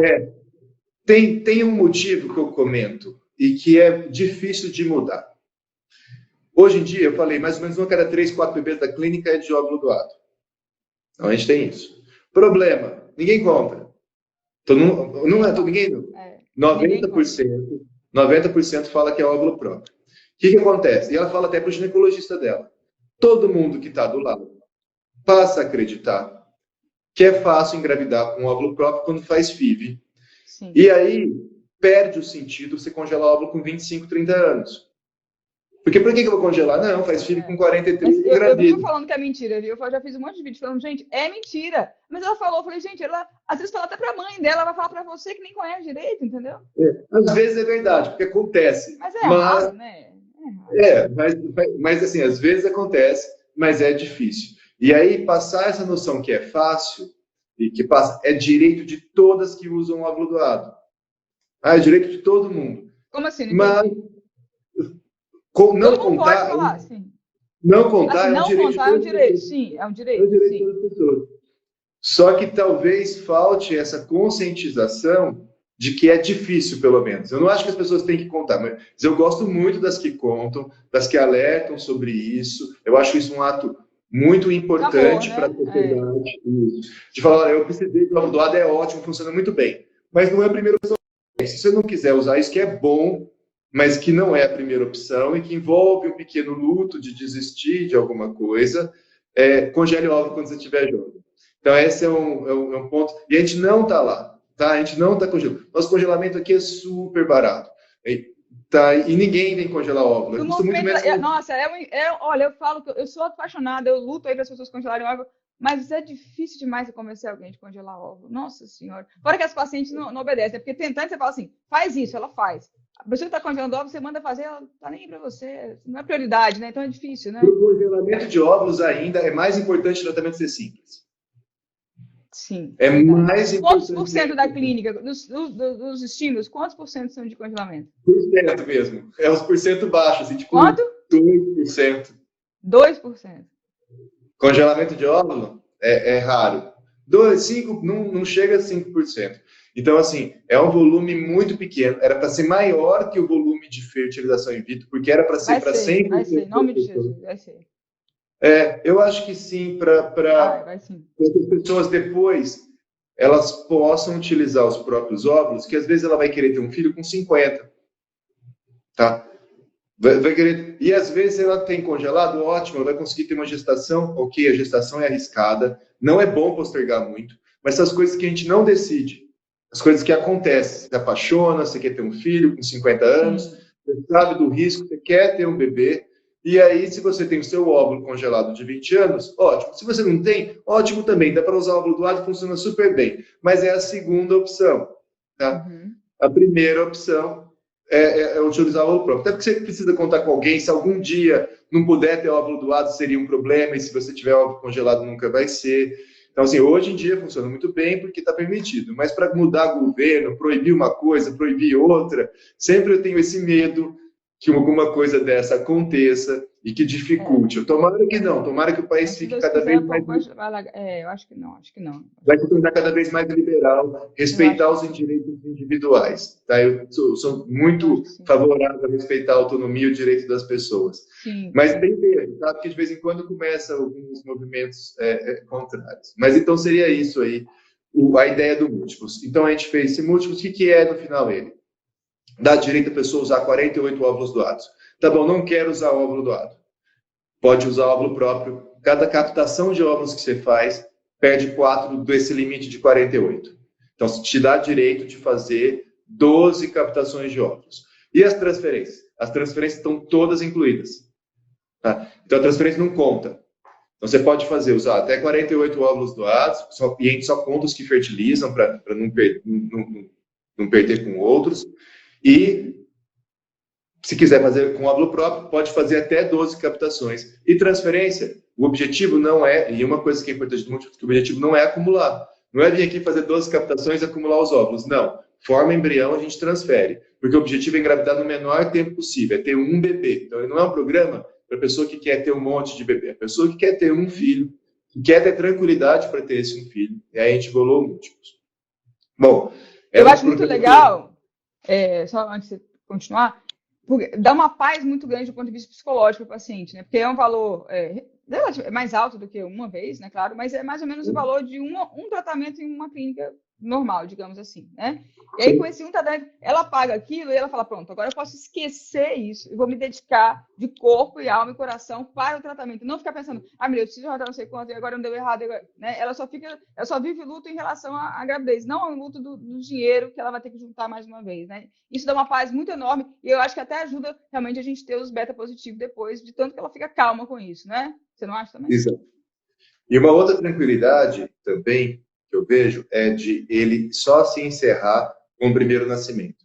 Tem um motivo que eu comento e que é difícil de mudar. Hoje em dia, eu falei, mais ou menos 1 a cada 3, 4 bebês da clínica é de óvulo doado. Então, a gente tem isso. Problema, ninguém compra. Então, não é ninguém... 90% fala que é óvulo próprio. O que acontece? E ela fala até para o ginecologista dela. Todo mundo que está do lado passa a acreditar que é fácil engravidar com óvulo próprio quando faz FIV. Sim. E aí perde o sentido você congelar óvulo com 25, 30 anos. Porque por que eu vou congelar? Não, faz filho com 43 Mas e eu vivo engravida. falando que é mentira, viu? Eu já fiz um monte de vídeo falando, gente, é mentira. Mas ela falou, eu falei, gente, ela às vezes fala até pra mãe dela, ela vai falar pra você que nem conhece direito, entendeu? Às vezes é verdade, porque acontece. Mas é Mas, errado, né? mas assim, às vezes acontece, mas é difícil. E aí, passar essa noção que é fácil e que passa, é direito de todas que usam o óvulo doado. É direito de todo mundo. Como assim? Não Mas entendi. não Todo mundo pode contar, falar, sim. não contar Assim, é um não direito de contar é um todas as direito, pessoas. sim, é um É um direito, direito de sim. todas as pessoas. Só que talvez falte essa conscientização de que é difícil, pelo menos. Eu não acho que as pessoas têm que contar, mas eu gosto muito das que contam, das que alertam sobre isso. Eu acho isso um ato muito importante para a Amor, né? sociedade. De falar, olha, eu precisei do óvulo doado, é ótimo, funciona muito bem. Mas não é a primeira opção. Se você não quiser usar isso, que é bom, mas que não é a primeira opção e que envolve um pequeno luto de desistir de alguma coisa, congele o óvulo quando você estiver jovem. Então, esse é um ponto. E a gente não está lá, tá? A gente não está congelando. Nosso congelamento aqui é super barato. Tá? E ninguém vem congelar óvulo. No Custa muito movimento, menos. nossa, olha, eu falo que eu sou apaixonada, eu luto aí para as pessoas congelarem óvulo, mas é difícil demais você convencer alguém de congelar óvulo. Nossa Senhora. Fora que as pacientes não obedecem, né? Porque tentando, você fala assim, faz isso, ela faz. A pessoa que está congelando óvulo, você manda fazer, ela tá nem para você. Não é prioridade, né? Então é difícil, né? Para o congelamento de óvulos ainda é mais importante o tratamento ser simples. Sim, é verdade. mais Quantos importante. por cento da clínica, dos estímulos, quantos por cento são de congelamento? Por cento mesmo. É os porcento baixos, assim, tipo Quanto? 2%. 2%. Congelamento de óvulo é raro. 2, 5, não chega a 5%. Então, assim, é um volume muito pequeno. Era para ser maior que o volume de fertilização in vitro, porque era para ser para 100%. Vai ser, em nome de Jesus, vai ser. Eu acho que sim, para Vai sim. as pessoas depois elas possam utilizar os próprios óvulos, que às vezes ela vai querer ter um filho com 50, tá? Vai querer, e às vezes ela tem congelado, ótimo, ela vai conseguir ter uma gestação, ok, a gestação é arriscada, não é bom postergar muito, mas essas coisas que a gente não decide, as coisas que acontecem, você apaixona, você quer ter um filho com 50 anos, você sabe do risco, você quer ter um bebê, e aí se você tem o seu óvulo congelado de 20 anos, ótimo, se você não tem, ótimo também, dá para usar o óvulo doado, funciona super bem, mas é a segunda opção, tá? A primeira opção é utilizar o óvulo próprio. Até porque você precisa contar com alguém, se algum dia não puder ter óvulo doado, seria um problema, e se você tiver óvulo congelado, nunca vai ser. Então, assim, hoje em dia funciona muito bem porque está permitido, mas para mudar governo, proibir uma coisa, proibir outra, sempre eu tenho esse medo que alguma coisa dessa aconteça e que dificulte. Tomara que não, tomara que o país fique cada vez mais... Eu acho que não. Vai se tornar cada vez mais liberal, respeitar os direitos individuais. Tá? Eu sou muito favorável a respeitar a autonomia e o direito das pessoas. Sim, mas tem mesmo, tá? Porque de vez em quando começam alguns movimentos contrários. Mas então seria isso aí, a ideia do múltiplos. Então a gente fez esse múltiplos, o que é no final ele? Dá direito a pessoa usar 48 óvulos doados. Tá bom, não quero usar óvulo doado. Pode usar óvulo próprio. Cada captação de óvulos que você faz perde 4 desse limite de 48. Então, te dá direito de fazer 12 captações de óvulos. E as transferências? As transferências estão todas incluídas. Tá? Então, a transferência não conta. Então, você pode usar até 48 óvulos doados, e a gente só conta os que fertilizam, para não perder com outros. E, se quiser fazer com óvulo próprio, pode fazer até 12 captações. E transferência, o objetivo não é, e uma coisa que é importante do múltiplo, que o objetivo não é acumular. Não é vir aqui fazer 12 captações e acumular os óvulos. Não. Forma embrião, a gente transfere. Porque o objetivo é engravidar no menor tempo possível, é ter um bebê. Então, ele não é um programa para a pessoa que quer ter um monte de bebê. É a pessoa que quer ter um filho, que quer ter tranquilidade para ter esse um filho. E aí a gente bolou múltiplos. Bom, eu acho muito legal, só antes de continuar, porque dá uma paz muito grande do ponto de vista psicológico para o paciente, né? Porque é um valor mais alto do que uma vez, né? Claro, mas é mais ou menos o valor de um tratamento em uma clínica normal, digamos assim, né? E aí, com esse um tratamento, ela paga aquilo e ela fala, pronto, agora eu posso esquecer isso e vou me dedicar de corpo e alma e coração para o tratamento. Não ficar pensando, meu Deus, eu preciso rodar não sei quanto, e agora não deu errado, né? Ela só vive luto em relação à gravidez, não ao luto do dinheiro que ela vai ter que juntar mais uma vez, né? Isso dá uma paz muito enorme e eu acho que até ajuda realmente a gente ter os beta positivos depois, de tanto que ela fica calma com isso, né? Você não acha também? Exato. E uma outra tranquilidade também que eu vejo é de ele só se encerrar com o primeiro nascimento.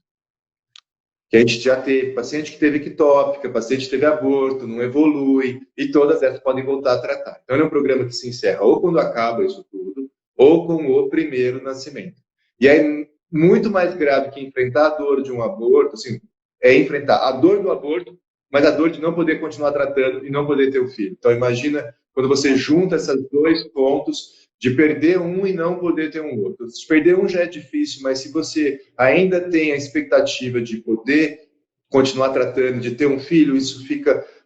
Que a gente já teve paciente que teve ectópica, paciente que teve aborto, não evolui, e todas essas podem voltar a tratar. Então, é um programa que se encerra ou quando acaba isso tudo, ou com o primeiro nascimento. E é muito mais grave que enfrentar a dor de um aborto, assim, é enfrentar a dor do aborto, mas a dor de não poder continuar tratando e não poder ter o filho. Então, imagina quando você junta esses dois pontos de perder um e não poder ter um outro. Se perder um já é difícil, mas se você ainda tem a expectativa de poder continuar tratando, de ter um filho, isso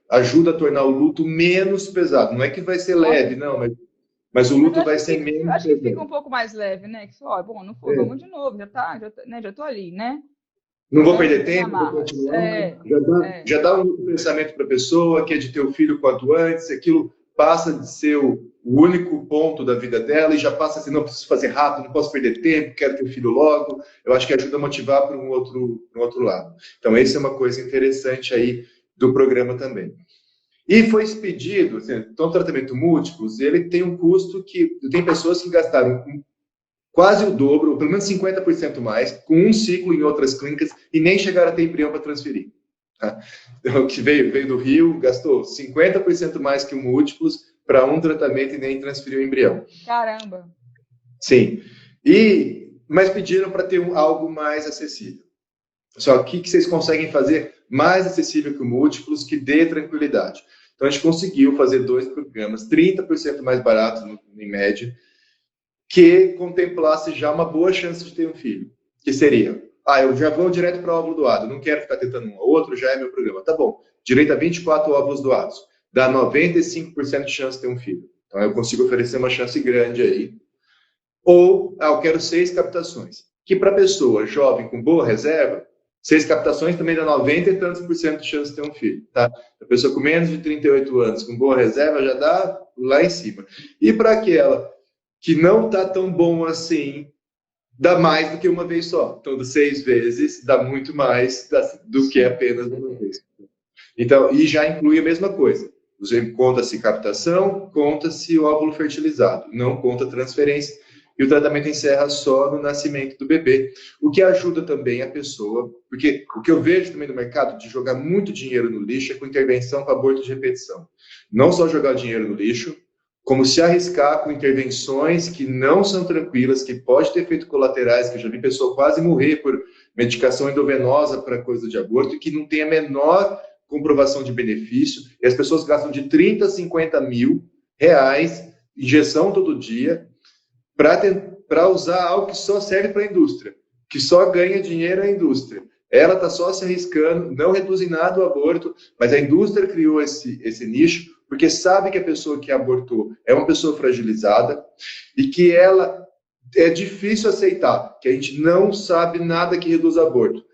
ajuda a tornar o luto menos pesado. Não é que vai ser leve, não, mas o luto vai ser menos pesado. Acho que fica um pouco mais leve, né? Que bom, não foi, vamos de novo, já tô ali, né? Não vou perder tempo, vou continuar. Já dá um pensamento para a pessoa que é de ter o filho quanto antes, aquilo passa de ser o único ponto da vida dela e já passa a ser, não, preciso fazer rápido, não posso perder tempo, quero ter o filho logo. Eu acho que ajuda a motivar para um outro lado. Então, essa é uma coisa interessante aí do programa também. E foi expedido, assim, então, tratamento múltiplos, ele tem um custo que tem pessoas que gastaram quase o dobro, ou pelo menos 50% mais, com um ciclo em outras clínicas e nem chegaram a ter embrião para transferir. Tá? Então, que veio do Rio, gastou 50% mais que o múltiplos para um tratamento e nem transferiu o embrião. Caramba! Sim. Mas pediram para ter algo mais acessível. Só que vocês conseguem fazer mais acessível que o múltiplos, que dê tranquilidade. Então, a gente conseguiu fazer 2 programas, 30% mais baratos em média, que contemplasse já uma boa chance de ter um filho. Que seria, eu já vou direto para o óvulo doado, não quero ficar tentando um ou outro, já é meu programa. Tá bom, direito a 24 óvulos doados. Dá 95% de chance de ter um filho. Então, eu consigo oferecer uma chance grande aí. Ou, eu quero 6 captações. Que para pessoa jovem com boa reserva, 6 captações também dá 90 e tantos % de chance de ter um filho. Tá? A pessoa com menos de 38 anos, com boa reserva, já dá lá em cima. E para aquela que não está tão bom assim, dá mais do que uma vez só. Então, 6 vezes, dá muito mais do que apenas uma vez. Então, e já inclui a mesma coisa. Você conta-se captação, conta-se o óvulo fertilizado, não conta transferência, e o tratamento encerra só no nascimento do bebê, o que ajuda também a pessoa, porque o que eu vejo também no mercado de jogar muito dinheiro no lixo é com intervenção para aborto de repetição. Não só jogar dinheiro no lixo, como se arriscar com intervenções que não são tranquilas, que pode ter efeitos colaterais, que eu já vi pessoa quase morrer por medicação endovenosa para coisa de aborto, e que não tem a menor comprovação de benefício, e as pessoas gastam de 30 a 50 mil reais, injeção todo dia, para usar algo que só serve para a indústria, que só ganha dinheiro a indústria. Ela está só se arriscando, não reduz em nada o aborto, mas a indústria criou esse nicho, porque sabe que a pessoa que abortou é uma pessoa fragilizada e que ela é difícil aceitar, que a gente não sabe nada que reduz aborto.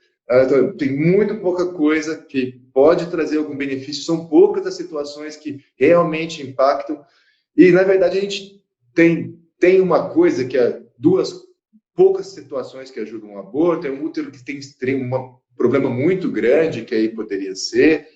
Tem muito pouca coisa que pode trazer algum benefício, são poucas as situações que realmente impactam, e na verdade a gente tem uma coisa que é poucas situações que ajudam o aborto, é um útero que tem um problema muito grande, que aí poderia ser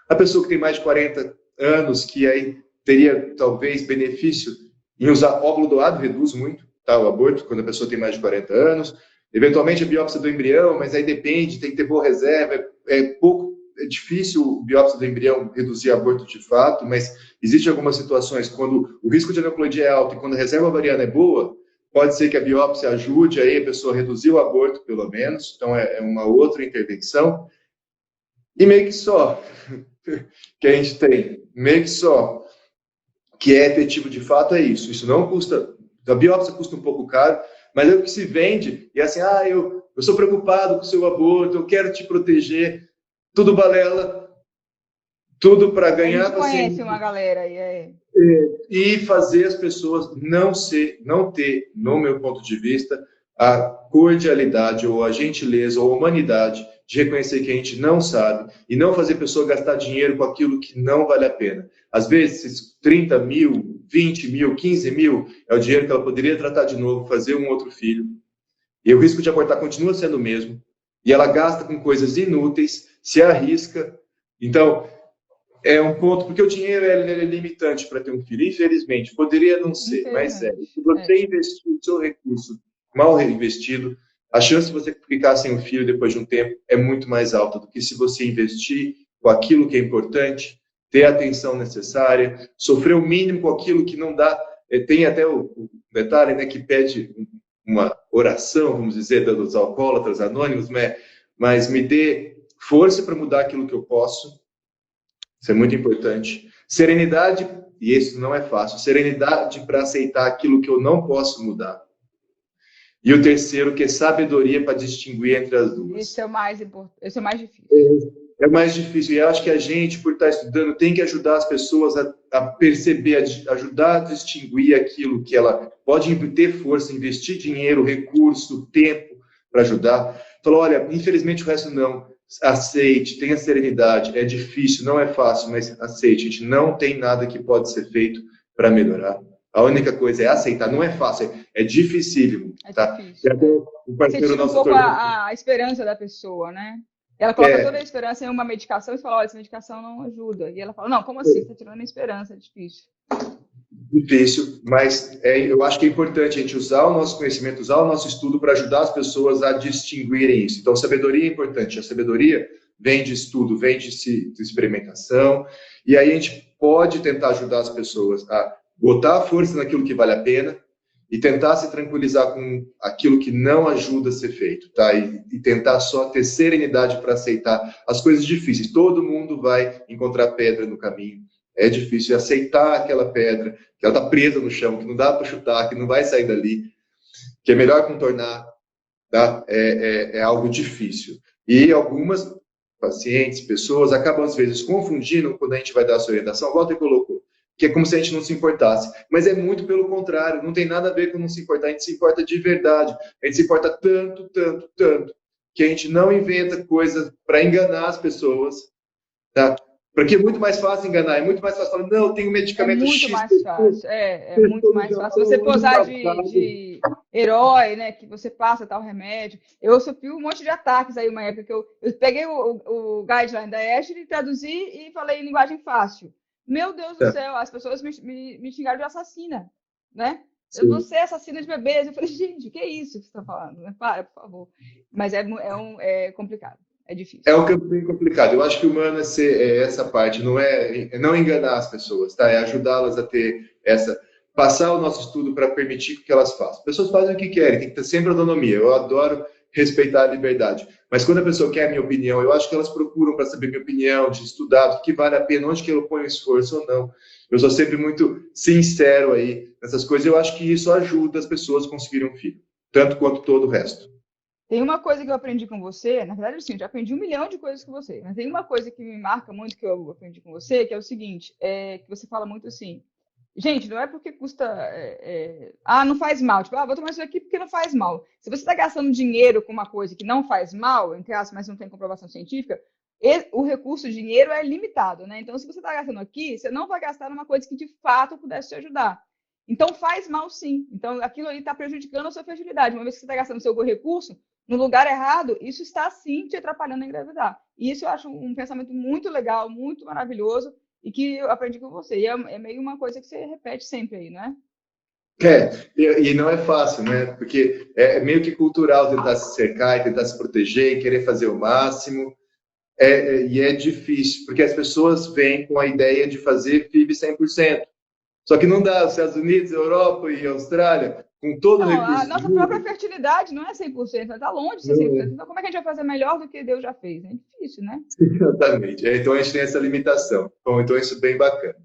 a pessoa que tem mais de 40 anos, que aí teria talvez benefício em usar óvulo doado, reduz muito, tá, o aborto, quando a pessoa tem mais de 40 anos, eventualmente a biópsia do embrião, mas aí depende, tem que ter boa reserva, é difícil a biópsia do embrião reduzir aborto de fato, mas existem algumas situações quando o risco de aneuploidia é alto e quando a reserva ovariana é boa, pode ser que a biópsia ajude aí a pessoa a reduzir o aborto, pelo menos, então é uma outra intervenção. E meio que só que a gente tem, meio que só que é efetivo de fato é isso. Isso não custa, a biópsia custa um pouco caro, mas é o que se vende, e assim, eu sou preocupado com o seu aborto, eu quero te proteger, tudo balela, tudo para ganhar. A gente conhece uma galera aí, e fazer as pessoas não ter, no meu ponto de vista, a cordialidade ou a gentileza ou a humanidade de reconhecer que a gente não sabe e não fazer a pessoa gastar dinheiro com aquilo que não vale a pena. Às vezes, 30 mil, 20 mil, 15 mil é o dinheiro que ela poderia tratar de novo, fazer um outro filho. E o risco de abortar continua sendo o mesmo. E ela gasta com coisas inúteis, se arrisca. Então, é um ponto, porque o dinheiro é limitante para ter um filho, infelizmente. Poderia não ser, mas é. Se você investir o seu recurso mal reinvestido, a chance de você ficar sem um filho depois de um tempo é muito mais alta do que se você investir com aquilo que é importante, ter a atenção necessária, sofrer o mínimo com aquilo que não dá. Tem até o detalhe, né, que pede uma oração, vamos dizer, dos alcoólatras anônimos, mas me dê força para mudar aquilo que eu posso. Isso é muito importante. Serenidade, e isso não é fácil, serenidade para aceitar aquilo que eu não posso mudar. E o terceiro, que é sabedoria para distinguir entre as duas. Esse é o mais importante, esse é o mais difícil. É o mais difícil. E eu acho que a gente, por estar estudando, tem que ajudar as pessoas a perceber, a ajudar a distinguir aquilo que ela pode ter força, investir dinheiro, recurso, tempo para ajudar. Falou, olha, infelizmente o resto não. Aceite, tenha serenidade. É difícil, não é fácil, mas aceite. A gente não tem nada que pode ser feito para melhorar. A única coisa é aceitar. Não é fácil, é dificílimo. Tá? Difícil. Você tira um pouco a esperança da pessoa, né? Ela coloca toda a esperança em uma medicação e fala, olha, essa medicação não ajuda. E ela fala, não, como assim? Você está tirando a esperança, é difícil. Difícil, mas eu acho que é importante a gente usar o nosso conhecimento, usar o nosso estudo para ajudar as pessoas a distinguirem isso. Então, sabedoria é importante. A sabedoria vem de estudo, vem de experimentação, e aí a gente pode tentar ajudar as pessoas a botar força naquilo que vale a pena e tentar se tranquilizar com aquilo que não ajuda a ser feito, tá? E tentar só ter serenidade para aceitar as coisas difíceis. Todo mundo vai encontrar pedra no caminho. É difícil aceitar aquela pedra, que ela está presa no chão, que não dá para chutar, que não vai sair dali, que é melhor contornar, tá? É algo difícil. E algumas pacientes, pessoas, acabam às vezes confundindo quando a gente vai dar a sua orientação, igual você colocou, que é como se a gente não se importasse. Mas é muito pelo contrário, não tem nada a ver com não se importar, a gente se importa de verdade. A gente se importa tanto, tanto, tanto, que a gente não inventa coisas para enganar as pessoas, tá? Porque é muito mais fácil enganar, é muito mais fácil falar, não, tem um medicamento X. É muito mais fácil, é muito mais fácil. Você posar de herói, né, que você passa tal remédio. Eu sofri um monte de ataques aí, uma época que eu peguei o guideline da Ashley, traduzi e falei em linguagem fácil. Meu Deus do céu, as pessoas me xingaram de assassina, né? Você é assassina de bebês. Eu falei, gente, o que é isso que você está falando? Para, por favor. Mas é complicado. É difícil. É um caminho complicado. Eu acho que o humano é essa parte, não é não enganar as pessoas, tá? É ajudá-las a ter passar o nosso estudo para permitir que elas façam. As pessoas fazem o que querem, tem que ter sempre autonomia. Eu adoro respeitar a liberdade. Mas quando a pessoa quer a minha opinião, eu acho que elas procuram para saber minha opinião, de estudar, o que vale a pena, onde que eu ponho esforço ou não. Eu sou sempre muito sincero aí nessas coisas. Eu acho que isso ajuda as pessoas a conseguirem um filho, tanto quanto todo o resto. Tem uma coisa que eu aprendi com você, na verdade, sim, eu já aprendi 1 milhão de coisas com você, mas tem uma coisa que me marca muito que eu aprendi com você, que é o seguinte, que você fala muito assim, gente, não é porque custa, não faz mal, tipo, vou tomar isso aqui porque não faz mal. Se você está gastando dinheiro com uma coisa que não faz mal, entre aspas, mas não tem comprovação científica, o recurso dinheiro é limitado, né? Então, se você está gastando aqui, você não vai gastar numa coisa que de fato pudesse te ajudar. Então, faz mal sim. Então, aquilo ali está prejudicando a sua fertilidade. Uma vez que você está gastando seu recurso no lugar errado, isso está sim te atrapalhando a engravidar. E isso eu acho um pensamento muito legal, muito maravilhoso, e que eu aprendi com você. E é meio uma coisa que você repete sempre aí, não é? E não é fácil, né? Porque é meio que cultural tentar se cercar e tentar se proteger e querer fazer o máximo. E é difícil, porque as pessoas vêm com a ideia de fazer FIV 100%. Só que não dá. Os Estados Unidos, Europa e Austrália, com todo o recurso... A nossa própria fertilidade não é 100%, está longe de ser 100%. Então, como é que a gente vai fazer melhor do que Deus já fez? É difícil, né? Exatamente. Então, a gente tem essa limitação. Bom, então, isso é bem bacana.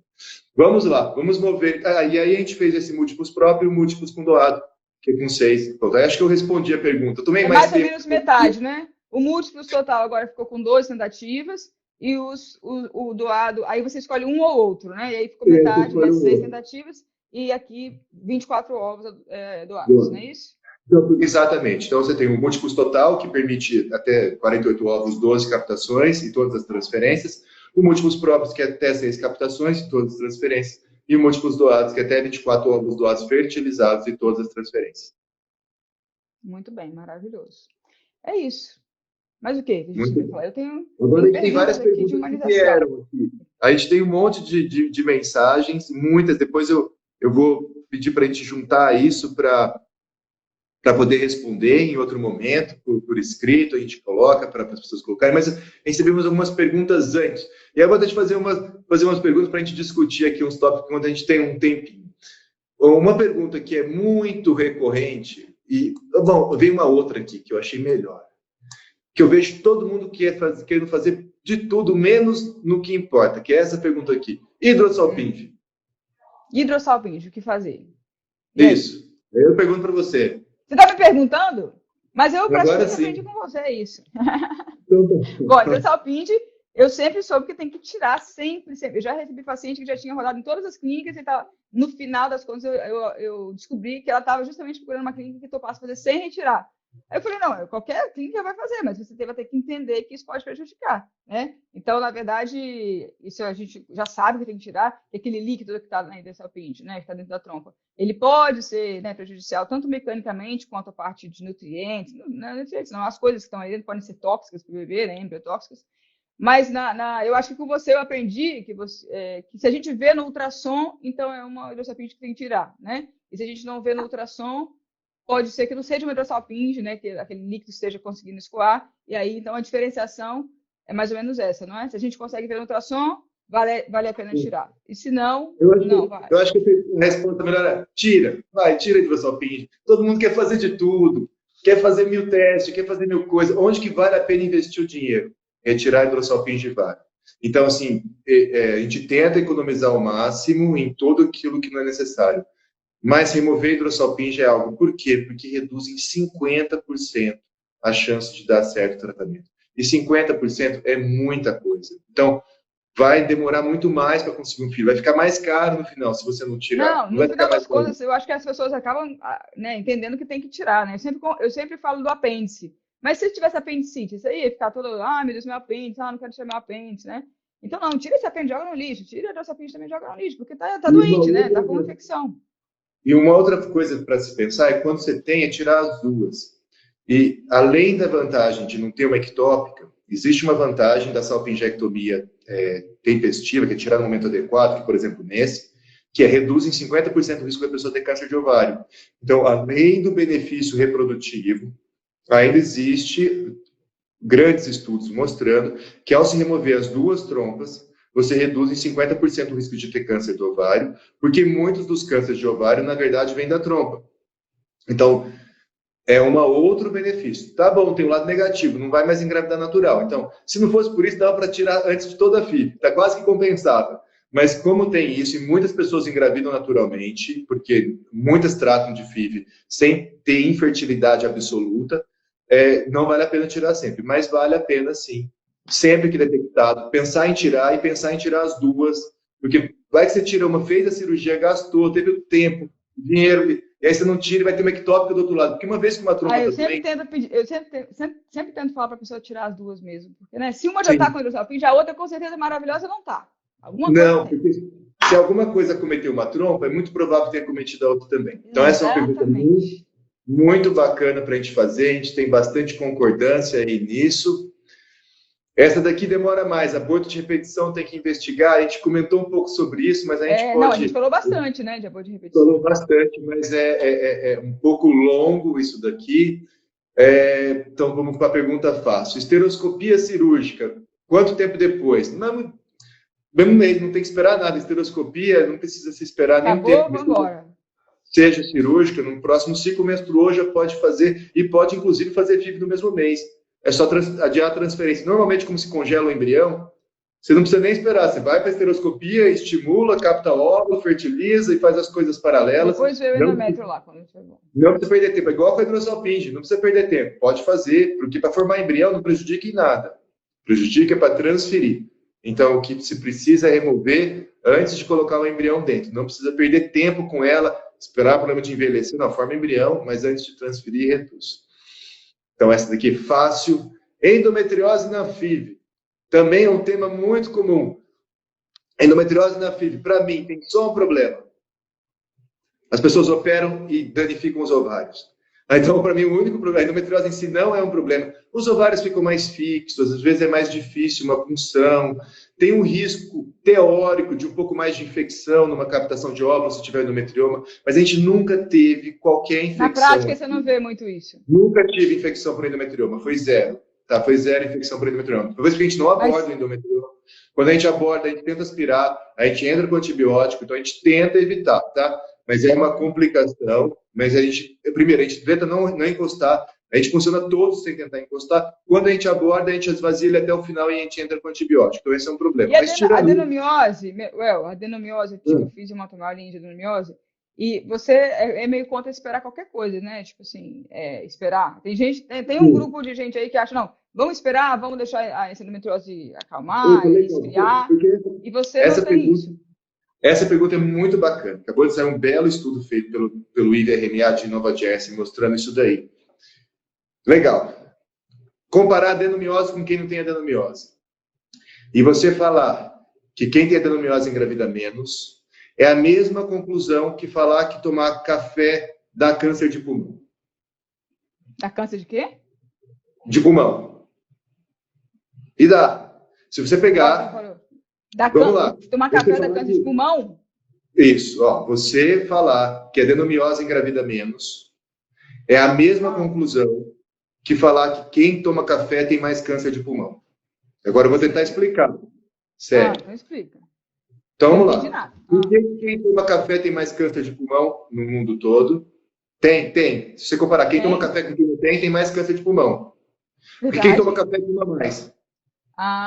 Vamos lá, vamos mover. E aí a gente fez esse múltiplos próprio e múltiplos com doado, que é com 6. Então, acho que eu respondi a pergunta. Eu tomei mais ou menos metade, né? O múltiplos total agora ficou com 12 tentativas e o doado, aí você escolhe um ou outro, né? E aí ficou metade, 6 tentativas e aqui 24 ovos doados, não é isso? Então, exatamente. Então, você tem um múltiplos total, que permite até 48 ovos, 12 captações e todas as transferências. O múltiplos próprios, que é até 6 captações e todas as transferências. E o múltiplos doados, que é até 24 ovos doados fertilizados e todas as transferências. Muito bem, maravilhoso. É isso. Mas o quê que a gente Muito vai bem. falar? Eu tenho Agora a gente tem várias aqui de perguntas que humanização. vieram aqui. A gente tem um monte de mensagens, muitas. Depois eu vou pedir para a gente juntar isso para poder responder em outro momento, por escrito, a gente coloca para as pessoas colocarem, mas recebemos algumas perguntas antes. E aí eu vou te fazer umas perguntas para a gente discutir aqui uns tópicos quando a gente tem um tempinho. Uma pergunta que é muito recorrente, e, bom, veio uma outra aqui que eu achei melhor, que eu vejo todo mundo querendo fazer de tudo, menos no que importa, que é essa pergunta aqui. Hidrossalpinge. Hidrossalpinge, o que fazer? Isso. Eu pergunto para você. Você está me perguntando? Mas eu praticamente sim. aprendi com você isso. Então, Bom, hidrossalpinge, eu sempre soube que tem que tirar, sempre. Eu já recebi paciente que já tinha rodado em todas as clínicas e tava, no final das contas eu descobri que ela estava justamente procurando uma clínica que topasse fazer sem retirar. Aí eu falei, não, qualquer clínica vai fazer, mas você vai ter que entender que isso pode prejudicar, né? Então, na verdade, isso a gente já sabe que tem que tirar, que aquele líquido que está na hidrossalpinge, né, que está dentro da trompa, ele pode ser, né, prejudicial, tanto mecanicamente quanto a parte de nutrientes, não, as coisas que estão aí dentro podem ser tóxicas para o bebê, né, embriotóxicas, mas eu acho que com você eu aprendi que se a gente vê no ultrassom, então é uma hidrossalpinge que tem que tirar, né? E se a gente não vê no ultrassom, pode ser que não seja uma hidrossalpinge, né? Que aquele líquido esteja conseguindo escoar. E aí, então, a diferenciação é mais ou menos essa, não é? Se a gente consegue ver no ultrassom, vale a pena tirar. E se não, não vai. Eu acho que a resposta melhor é tira a hidrossalpinge. Todo mundo quer fazer de tudo, quer fazer 1000 testes, quer fazer 1000 coisas. Onde que vale a pena investir o dinheiro? Retirar a hidrossalpinge vale. Então, assim, a gente tenta economizar ao máximo em tudo aquilo que não é necessário. Mas remover hidrossalpinge é algo. Por quê? Porque reduz em 50% a chance de dar certo o tratamento. E 50% é muita coisa. Então, vai demorar muito mais para conseguir um filho. Vai ficar mais caro no final, se você não tirar. Não, no final das contas, eu acho que as pessoas acabam, né, entendendo que tem que tirar, né? Eu sempre falo do apêndice. Mas se tivesse apendicite, isso aí ia ficar todo, meu Deus, meu apêndice, não quero tirar meu apêndice, né? Então, não, tira esse apêndice, joga no lixo. Tira esse apêndice também, joga no lixo, porque tá doente, né? Tá com infecção. E uma outra coisa para se pensar é quando você tem, é tirar as duas. E além da vantagem de não ter uma ectópica, existe uma vantagem da salpingectomia tempestiva, que é tirar no momento adequado, que, por exemplo, nesse, que reduz em 50% o risco da pessoa ter câncer de ovário. Então, além do benefício reprodutivo, ainda existe grandes estudos mostrando que ao se remover as duas trompas, você reduz em 50% o risco de ter câncer do ovário, porque muitos dos cânceres de ovário, na verdade, vêm da trompa. Então, é um outro benefício. Tá bom, tem um lado negativo, não vai mais engravidar natural. Então, se não fosse por isso, dava para tirar antes de toda a FIV. Está quase que compensado. Mas como tem isso, e muitas pessoas engravidam naturalmente, porque muitas tratam de FIV sem ter infertilidade absoluta, não vale a pena tirar sempre. Mas vale a pena, sim, sempre que detectado, pensar em tirar e pensar em tirar as duas. Porque vai que você tira uma, fez a cirurgia, gastou, teve o tempo, dinheiro, e aí você não tira e vai ter uma ectópica do outro lado. Porque uma vez que uma trompa eu sempre tento falar para a pessoa tirar as duas mesmo. Porque, né, se uma já está com hidrossalpinge, a outra com certeza maravilhosa não está. Não, porque se alguma coisa cometeu uma trompa, é muito provável ter cometido a outra também. Então, essa é uma pergunta muito bacana para a gente fazer. A gente tem bastante concordância aí nisso. Essa daqui demora mais. Aborto de repetição tem que investigar. A gente comentou um pouco sobre isso, mas a gente pode... Não, a gente falou bastante, né, de aborto de repetição. Falou bastante, mas é um pouco longo isso daqui. Então, vamos para a pergunta fácil. Esteroscopia cirúrgica, quanto tempo depois? Não, mesmo mês, não tem que esperar nada. Esteroscopia, não precisa se esperar nem tempo. Vamos embora. Seja cirúrgica, no próximo ciclo menstruou, já pode fazer, e pode, inclusive, fazer FIV no mesmo mês. É só adiar a transferência. Normalmente, como se congela o embrião, você não precisa nem esperar. Você vai para a esteroscopia, estimula, capta óvulo, fertiliza e faz as coisas paralelas. Depois vê o endométrio lá, quando chegou. Não precisa perder tempo. É igual com a hidrossalpinge, não precisa perder tempo. Pode fazer, porque para formar embrião não prejudica em nada. Prejudica para transferir. Então, o que se precisa é remover antes de colocar o embrião dentro. Não precisa perder tempo com ela, esperar o problema de envelhecer. Não, forma embrião, mas antes de transferir, reduz. Então, essa daqui é fácil. Endometriose na FIV. Também é um tema muito comum. Endometriose na FIV, para mim, tem só um problema. As pessoas operam e danificam os ovários. Então, para mim, o único problema, a endometriose em si não é um problema. Os ovários ficam mais fixos, às vezes é mais difícil uma punção. Tem um risco teórico de um pouco mais de infecção numa captação de óvulos se tiver endometrioma, mas a gente nunca teve qualquer infecção. Na prática, você não vê muito isso. Nunca tive infecção por endometrioma, foi zero. Tá, foi zero infecção por endometrioma. Talvez porque a gente não aborda o endometrioma. Quando a gente aborda, a gente tenta aspirar, a gente entra com antibiótico, então a gente tenta evitar, tá? Mas é uma complicação, mas primeiro, a gente tenta não encostar, a gente funciona todos sem tentar encostar. Quando a gente aborda, a gente esvazia ele até o final e a gente entra com antibiótico. Então esse é um problema. E a adenomiose, eu fiz uma tomada de adenomiose, e você é meio contra esperar qualquer coisa, né? Tipo assim, esperar. Tem um grupo de gente aí que acha, não, vamos esperar, vamos deixar essa endometriose acalmar, esfriar, e você não tem isso. Essa pergunta é muito bacana. Acabou de sair um belo estudo feito pelo IVRNA de Nova Jersey mostrando isso daí. Legal. Comparar adenomiose com quem não tem adenomiose. E você falar que quem tem adenomiose engravida menos é a mesma conclusão que falar que tomar café dá câncer de pulmão. Dá câncer de quê? De pulmão. E dá. Se você pegar... Vamos lá. Tomar café dá câncer de pulmão? Isso. Ó, você falar que a adenomiose engravida menos é a mesma conclusão que falar que quem toma café tem mais câncer de pulmão. Agora eu vou tentar explicar. Sério. Então explica. Então vamos lá. Por que quem toma café tem mais câncer de pulmão no mundo todo? Tem. Se você comparar quem toma café com quem não tem mais câncer de pulmão. Porque quem toma café fuma mais.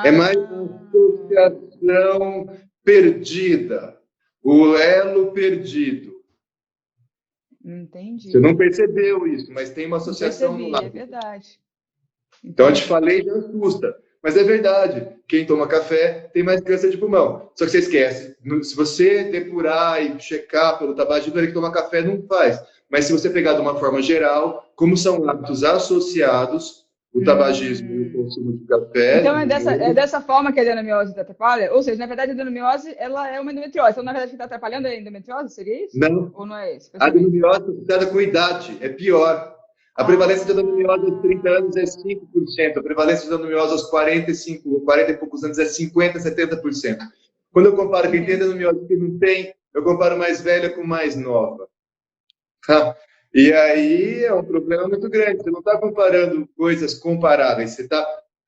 É mais associação perdida. O elo perdido. Entendi. Você não percebeu isso, mas tem uma associação no lado. É verdade. Então eu te falei, já assusta. Mas é verdade. Quem toma café tem mais câncer de pulmão. Só que você esquece. Se você depurar e checar pelo tabagismo, ele que toma café não faz. Mas se você pegar de uma forma geral, como são hábitos associados, o tabagismo e o consumo de café... Então é dessa forma que a adenomiose atrapalha? Ou seja, na verdade, a adenomiose ela é uma endometriose. Então, na verdade, o que está atrapalhando é a endometriose? Seria isso? Não. Ou não é isso? A adenomiose é associada com idade. É pior. A prevalência de adenomiose aos 30 anos é 5%. A prevalência de adenomiose aos 40 e poucos anos é 50%, 70%. Quando eu comparo quem tem adenomiose e quem não tem, eu comparo mais velha com mais nova. E aí é um problema muito grande. Você não está comparando coisas comparáveis.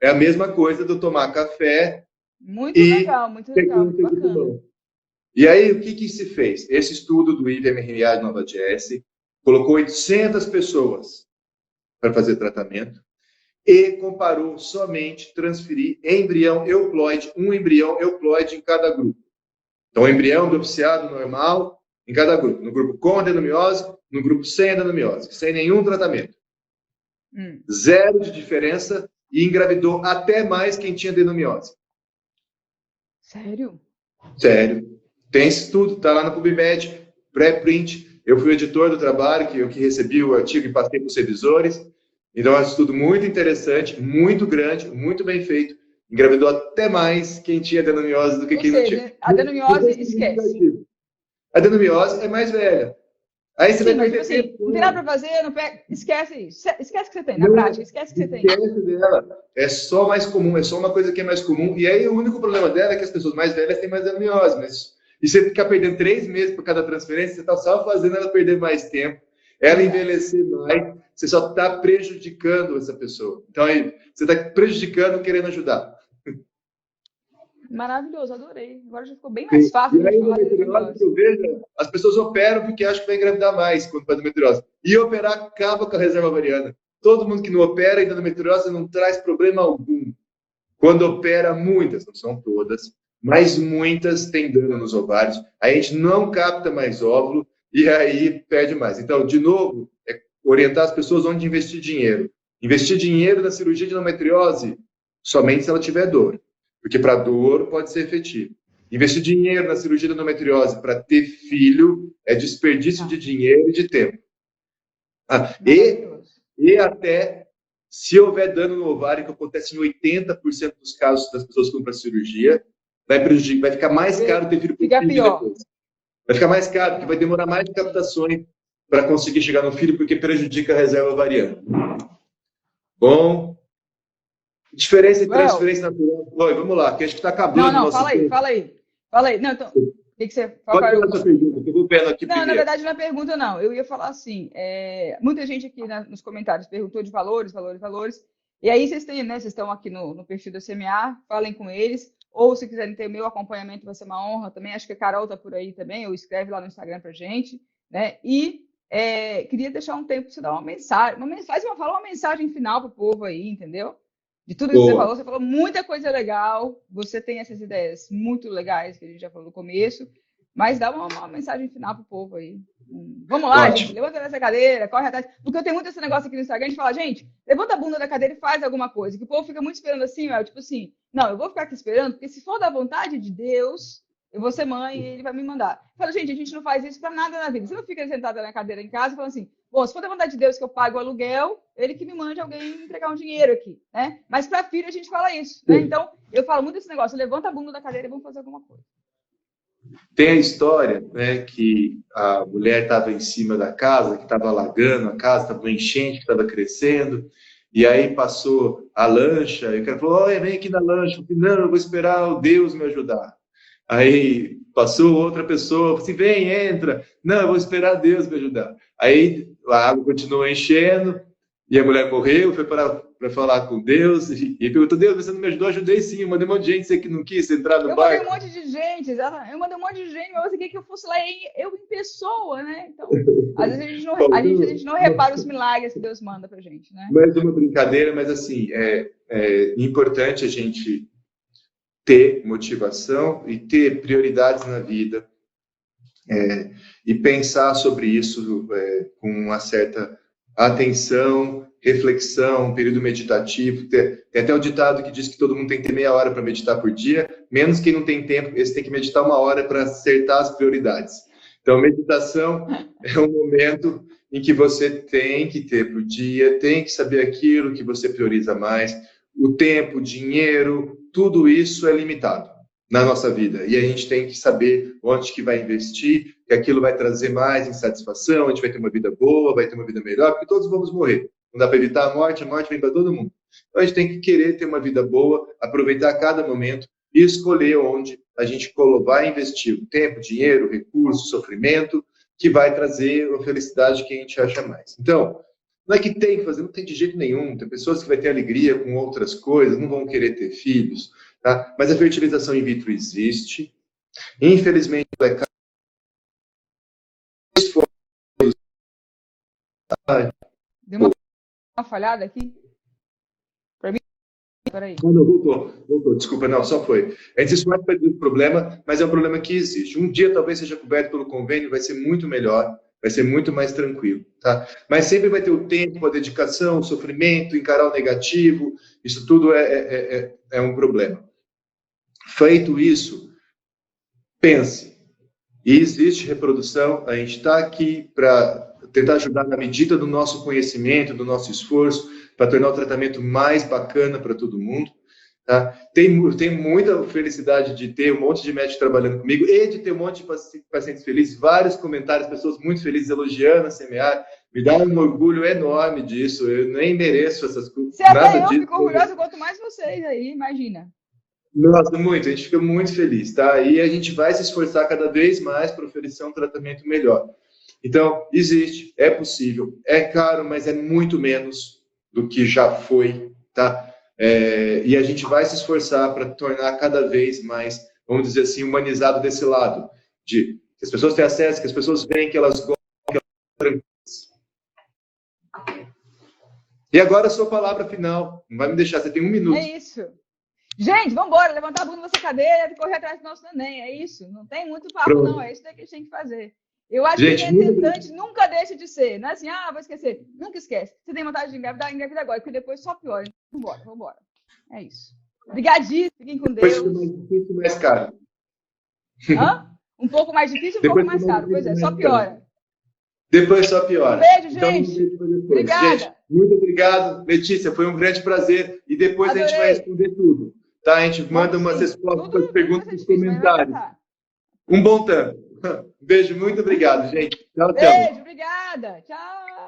É a mesma coisa do tomar café. Muito legal, muito bacana. E aí, o que se fez? Esse estudo do IVMRA de Nova Jersey colocou 800 pessoas para fazer tratamento e comparou somente transferir embrião euploide, um embrião euploide em cada grupo. Então, embrião biopsiado normal em cada grupo. No grupo com adenomiose, no grupo sem adenomiose, sem nenhum tratamento. Zero de diferença e engravidou até mais quem tinha adenomiose. Sério? Sério. Tem esse estudo, está lá na PubMed, pré-print. Eu fui o editor do trabalho, eu que recebi o artigo e passei para os revisores. Então, é um estudo muito interessante, muito grande, muito bem feito. Engravidou até mais quem tinha adenomiose do que quem não tinha. Adenomiose, esquece. A adenomiose é mais velha. Aí você vai perder tempo. Não tem nada para fazer, esquece isso. Esquece que você tem, na prática, esquece que você tem. Esquece dela. É só mais comum, é só uma coisa que é mais comum. E aí o único problema dela é que as pessoas mais velhas têm mais adenomiose. E você ficar perdendo 3 meses por cada transferência, você está só fazendo ela perder mais tempo, ela envelhecer mais, você só está prejudicando essa pessoa. Então aí, você está prejudicando querendo ajudar. Maravilhoso, adorei. Agora já ficou bem mais fácil. E aí, endometriose, eu vejo, as pessoas operam porque acham que vai engravidar mais quando faz endometriose. E operar acaba com a reserva ovariana. Todo mundo que não opera endometriose não traz problema algum. Quando opera, muitas, não são todas, mas muitas têm dano nos ovários. Aí a gente não capta mais óvulo e aí perde mais. Então, de novo, é orientar as pessoas onde investir dinheiro. Investir dinheiro na cirurgia de endometriose somente se ela tiver dor. Porque para dor pode ser efetivo. Investir dinheiro na cirurgia da endometriose para ter filho é desperdício de dinheiro e de tempo. E até se houver dano no ovário, que acontece em 80% dos casos das pessoas que vão para a cirurgia, vai ficar mais caro ter filho por filho depois. Vai ficar mais caro, porque vai demorar mais de captações para conseguir chegar no filho, porque prejudica a reserva ovariana. Bom, diferença entre transferência natural. Oi, vamos lá, que acho que está acabando. Não, fala aí. Não, então, o que você fala? Pode fazer a sua pergunta, que eu vou vendo aqui primeiro. Na verdade, não é pergunta, não. Eu ia falar assim, muita gente aqui nos comentários perguntou de valores. E aí vocês têm, né? Vocês estão aqui no perfil da CMA, falem com eles. Ou se quiserem ter meu acompanhamento, vai ser uma honra também. Acho que a Carol está por aí também, ou escreve lá no Instagram pra gente, né? E queria deixar um tempo para você dar uma mensagem. Fala uma mensagem final pro povo aí, entendeu? De tudo que você falou muita coisa legal. Você tem essas ideias muito legais que a gente já falou no começo, mas dá uma mensagem final pro povo aí. Vamos lá, gente, levanta essa cadeira, corre atrás. Porque eu tenho muito esse negócio aqui no Instagram, a gente fala, gente, levanta a bunda da cadeira e faz alguma coisa. Que o povo fica muito esperando assim, tipo assim, não, eu vou ficar aqui esperando, porque se for da vontade de Deus, eu vou ser mãe e ele vai me mandar. Eu falo, gente, a gente não faz isso pra nada na vida. Você não fica sentada na cadeira em casa e fala assim, bom, se for da vontade de Deus que eu pago o aluguel, ele que me mande alguém entregar um dinheiro aqui, né? Mas para filho a gente fala isso, né? Então, eu falo muito desse negócio, levanta a bunda da cadeira e vamos fazer alguma coisa. Tem a história, né, que a mulher estava em cima da casa, que estava alagando a casa, estava uma enchente que estava crescendo, e aí passou a lancha, e o cara falou, olha, vem aqui na lancha. Eu falei, não, eu vou esperar o Deus me ajudar. Aí passou outra pessoa, assim, vem, entra. Não, eu vou esperar Deus me ajudar. Aí a água continuou enchendo e a mulher morreu, foi para falar com Deus e perguntou, Deus, você não me ajudou? Ajudei sim, eu mandei um monte de gente, você que não quis entrar no barco. Eu mandei um monte de gente, mas você queria que eu fosse lá eu em pessoa, né? Então, às vezes a gente não repara os milagres que Deus manda pra gente, né? Mais uma brincadeira, mas assim, é importante a gente ter motivação e ter prioridades na vida e pensar sobre isso com uma certa atenção, reflexão, um período meditativo. Tem até o ditado que diz que todo mundo tem que ter meia hora para meditar por dia, menos quem não tem tempo, esse tem que meditar uma hora para acertar as prioridades. Então, meditação é um momento em que você tem que ter por dia, tem que saber aquilo que você prioriza mais, o tempo, o dinheiro, tudo isso é limitado na nossa vida. E a gente tem que saber onde que vai investir, que aquilo vai trazer mais insatisfação, a gente vai ter uma vida boa, vai ter uma vida melhor, porque todos vamos morrer. Não dá para evitar a morte vem para todo mundo. Então a gente tem que querer ter uma vida boa, aproveitar cada momento e escolher onde a gente vai investir o tempo, dinheiro, recurso, sofrimento, que vai trazer a felicidade que a gente acha mais. Então, não é que tem que fazer, não tem de jeito nenhum. Tem pessoas que vão ter alegria com outras coisas, não vão querer ter filhos, tá? Mas a fertilização in vitro existe. Infelizmente, é caro. Deu uma falhada aqui? Para mim? Peraí. Não, voltou. Desculpa, não, só foi. A gente não é um problema, mas é um problema que existe. Um dia talvez seja coberto pelo convênio, vai ser muito melhor, vai ser muito mais tranquilo, tá? Mas sempre vai ter o tempo, a dedicação, o sofrimento, encarar o negativo, isso tudo é um problema. Feito isso, pense. E existe reprodução, a gente está aqui para tentar ajudar na medida do nosso conhecimento, do nosso esforço, para tornar o tratamento mais bacana para todo mundo. Tá? Tem muita felicidade de ter um monte de médicos trabalhando comigo e de ter um monte de pacientes felizes, vários comentários, pessoas muito felizes elogiando a CMA. Me dá um orgulho enorme disso, eu nem mereço essas coisas. Até eu fico orgulhosa, quanto mais vocês aí, imagina. Nossa, muito, a gente fica muito feliz, tá? E a gente vai se esforçar cada vez mais para oferecer um tratamento melhor. Então, existe, é possível, é caro, mas é muito menos do que já foi, tá? E a gente vai se esforçar para tornar cada vez mais, vamos dizer assim, humanizado desse lado, de que as pessoas têm acesso, que as pessoas veem que elas gostam, que elas são tranquilas. E agora a sua palavra final, não vai me deixar, você tem 1 minuto. É isso. Gente, vamos embora, levantar a bunda dessa cadeira e correr atrás do nosso neném, é isso. Não tem muito papo, Pronto. Não, é isso que a gente tem que fazer. Eu acho que quem é tentante nunca deixa de ser. Não é assim, vou esquecer. Nunca esquece. Você tem vontade de engravidar, engravida agora, porque depois só piora. Vambora. É isso. Obrigadíssimo, fiquem com Deus. Depois fica mais caro. Hã? Um pouco mais difícil, um pouco mais caro. Pois é, só piora. Depois só piora. Um beijo, Então, gente. Obrigada. Gente, muito obrigado. Letícia, foi um grande prazer. E depois Adorei. a gente vai responder tudo. Tá? A gente manda umas respostas para as perguntas nos comentários. Um bom tanto. Beijo, muito obrigado, gente. Tchau, tchau. Beijo, obrigada. Tchau.